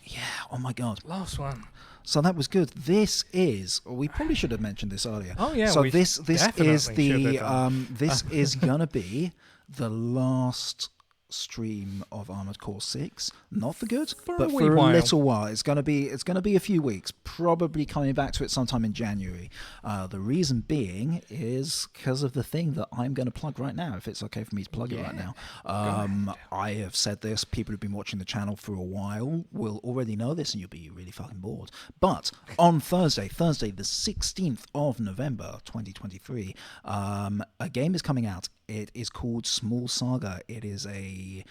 Yeah, oh my god. Last one. So that was good. This is. We probably should have mentioned this earlier. Oh yeah. So we this is definitely should the have done. this is gonna be the last stream of Armored Core 6. Not for good, For a but wee for a while. little while. It's gonna be a few weeks. Probably coming back to it sometime in January. The reason being is because of the thing that I'm going to plug right now. If it's okay for me to plug it right now. I have said this. People who've been watching the channel for a while will already know this, and you'll be really fucking bored. But on Thursday, the 16th of November, 2023, a game is coming out. It is called Small Saga. It is an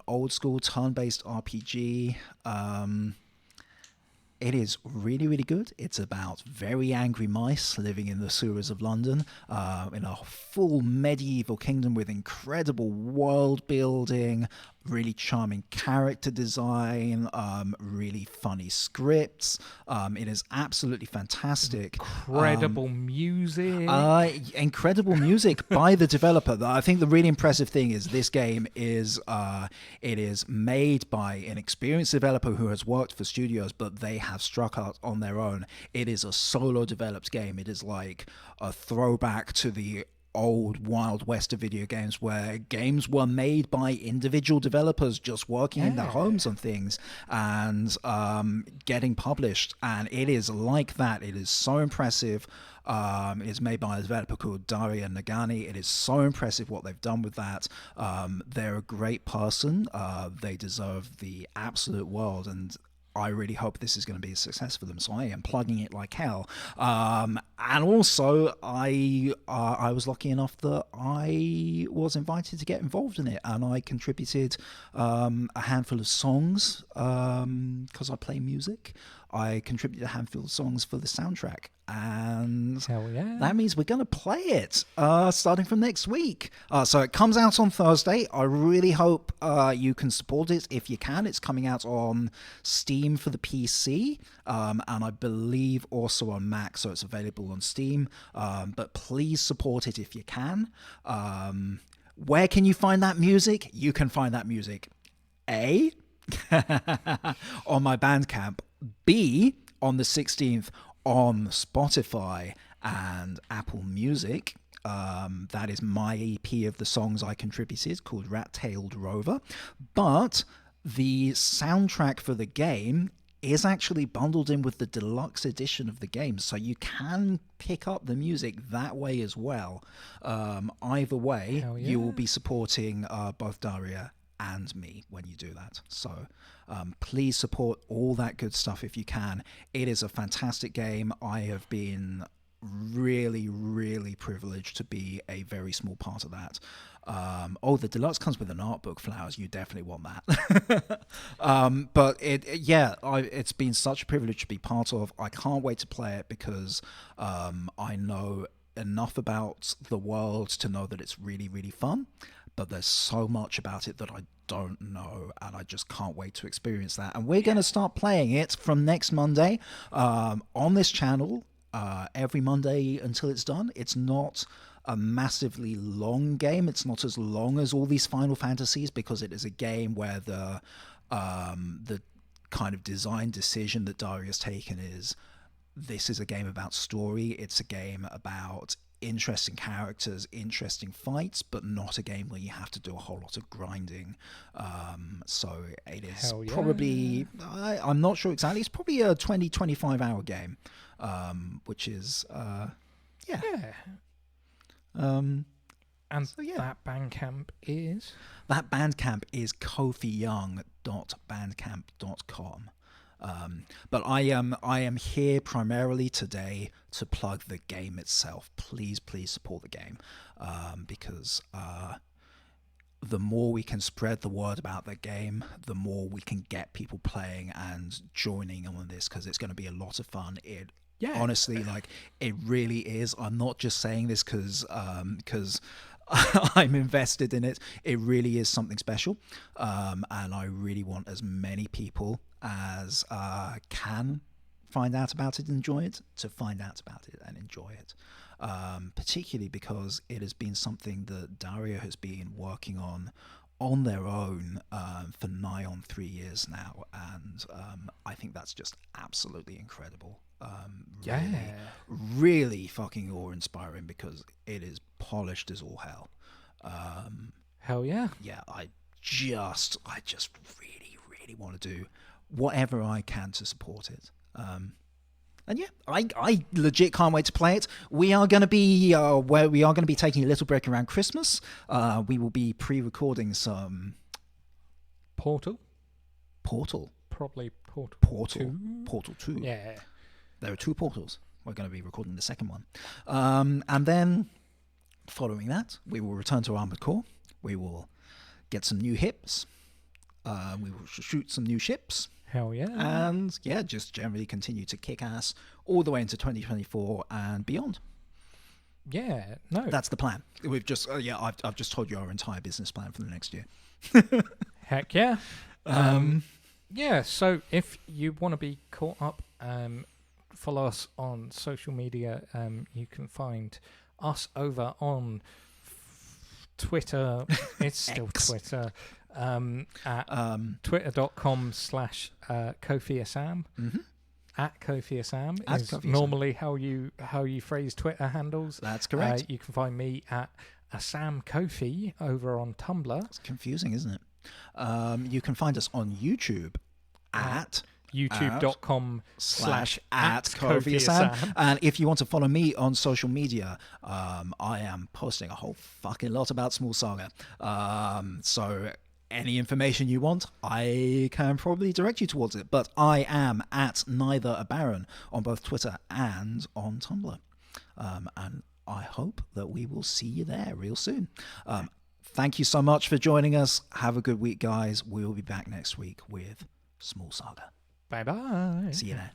old school turn-based RPG. It is really, really good. It's about very angry mice living in the sewers of London, in a full medieval kingdom with incredible world building, really charming character design, really funny scripts. It is absolutely fantastic. Incredible music. Incredible music by the developer. I think the really impressive thing is this game is it is made by an experienced developer who has worked for studios, but they have struck out on their own. It is a solo developed game. It is like a throwback to the old Wild West of video games, where games were made by individual developers just working in their homes on things and getting published. And it is like that. It is so impressive. It is made by a developer called Daria Nagani. It is so impressive what they've done with that. They're a great person. They deserve the absolute world, and I really hope this is going to be a success for them. So I am plugging it like hell. And also, I was lucky enough that I was invited to get involved in it, and I contributed a handful of songs because I play music. I contributed a handful of songs for the soundtrack, and Hell yeah. that means we're going to play it starting from next week. So it comes out on Thursday. I really hope you can support it if you can. It's coming out on Steam for the PC, and I believe also on Mac, so it's available on Steam. But please support it if you can. Where can you find that music? You can find that music A, on my Bandcamp, B, on the 16th on Spotify and Apple Music. That is my EP of the songs I contributed, called Rat-Tailed Rover. But the soundtrack for the game is actually bundled in with the deluxe edition of the game, so you can pick up the music that way as well. Either way, you will be supporting both Daria and me when you do that. So please support all that good stuff if you can. It is a fantastic game. I have been really, really privileged to be a very small part of that. The deluxe comes with an art book, Flowers. You definitely want that. But it's been such a privilege to be part of. I can't wait to play it because I know enough about the world to know that it's really, really fun. But there's so much about it that I don't know, and I just can't wait to experience that. And we're going to start playing it from next Monday on this channel, every Monday until it's done. It's not a massively long game. It's not as long as all these Final Fantasies, because it is a game where the kind of design decision that Daria's taken is, this is a game about story. It's a game about interesting characters, interesting fights, but not a game where you have to do a whole lot of grinding. So it is probably, I'm not sure exactly, it's probably a 20-25 hour game, which is and so, that Bandcamp is? That Bandcamp is kofiyoung.bandcamp.com. But I am here primarily today to plug the game itself. Please support the game, because the more we can spread the word about the game, the more we can get people playing and joining on this, because it's going to be a lot of fun. Honestly, like, it really is. I'm not just saying this because I'm invested in it. It really is something special, and I really want as many people as can find out about it and enjoy it to find out about it and enjoy it, particularly because it has been something that Daria has been working on their own for nigh on 3 years now, and I think that's just absolutely incredible. Really fucking awe-inspiring, because it is polished as all hell. Hell yeah. Yeah, I just really, really want to do whatever I can to support it. And yeah, I legit can't wait to play it. We are going to be taking a little break around Christmas. We will be pre-recording some Portal. Probably Portal. 2. Portal 2. Yeah. There are 2 Portals. We're going to be recording the second one. And then following that, we will return to Armored Core. We will get some new hips. We will shoot some new ships. Hell yeah. And yeah, just generally continue to kick ass all the way into 2024 and beyond. Yeah, no. That's the plan. We've just, I've just told you our entire business plan for the next year. Heck yeah. Yeah, so if you want to be caught up, follow us on social media. You can find us over on Twitter. It's still Twitter. At twitter.com/KofiAsam. At KofiAsam is normally how you phrase Twitter handles. That's correct. You can find me at Asam Kofi over on Tumblr. It's confusing, isn't it? You can find us on YouTube at youtube.com/@KofiAsam. And if you want to follow me on social media, I am posting a whole fucking lot about Small Saga. So any information you want, I can probably direct you towards it. But I am at Neither a Baron on both Twitter and on Tumblr. And I hope that we will see you there real soon. Thank you so much for joining us. Have a good week, guys. We will be back next week with Small Saga. Bye-bye. See you there.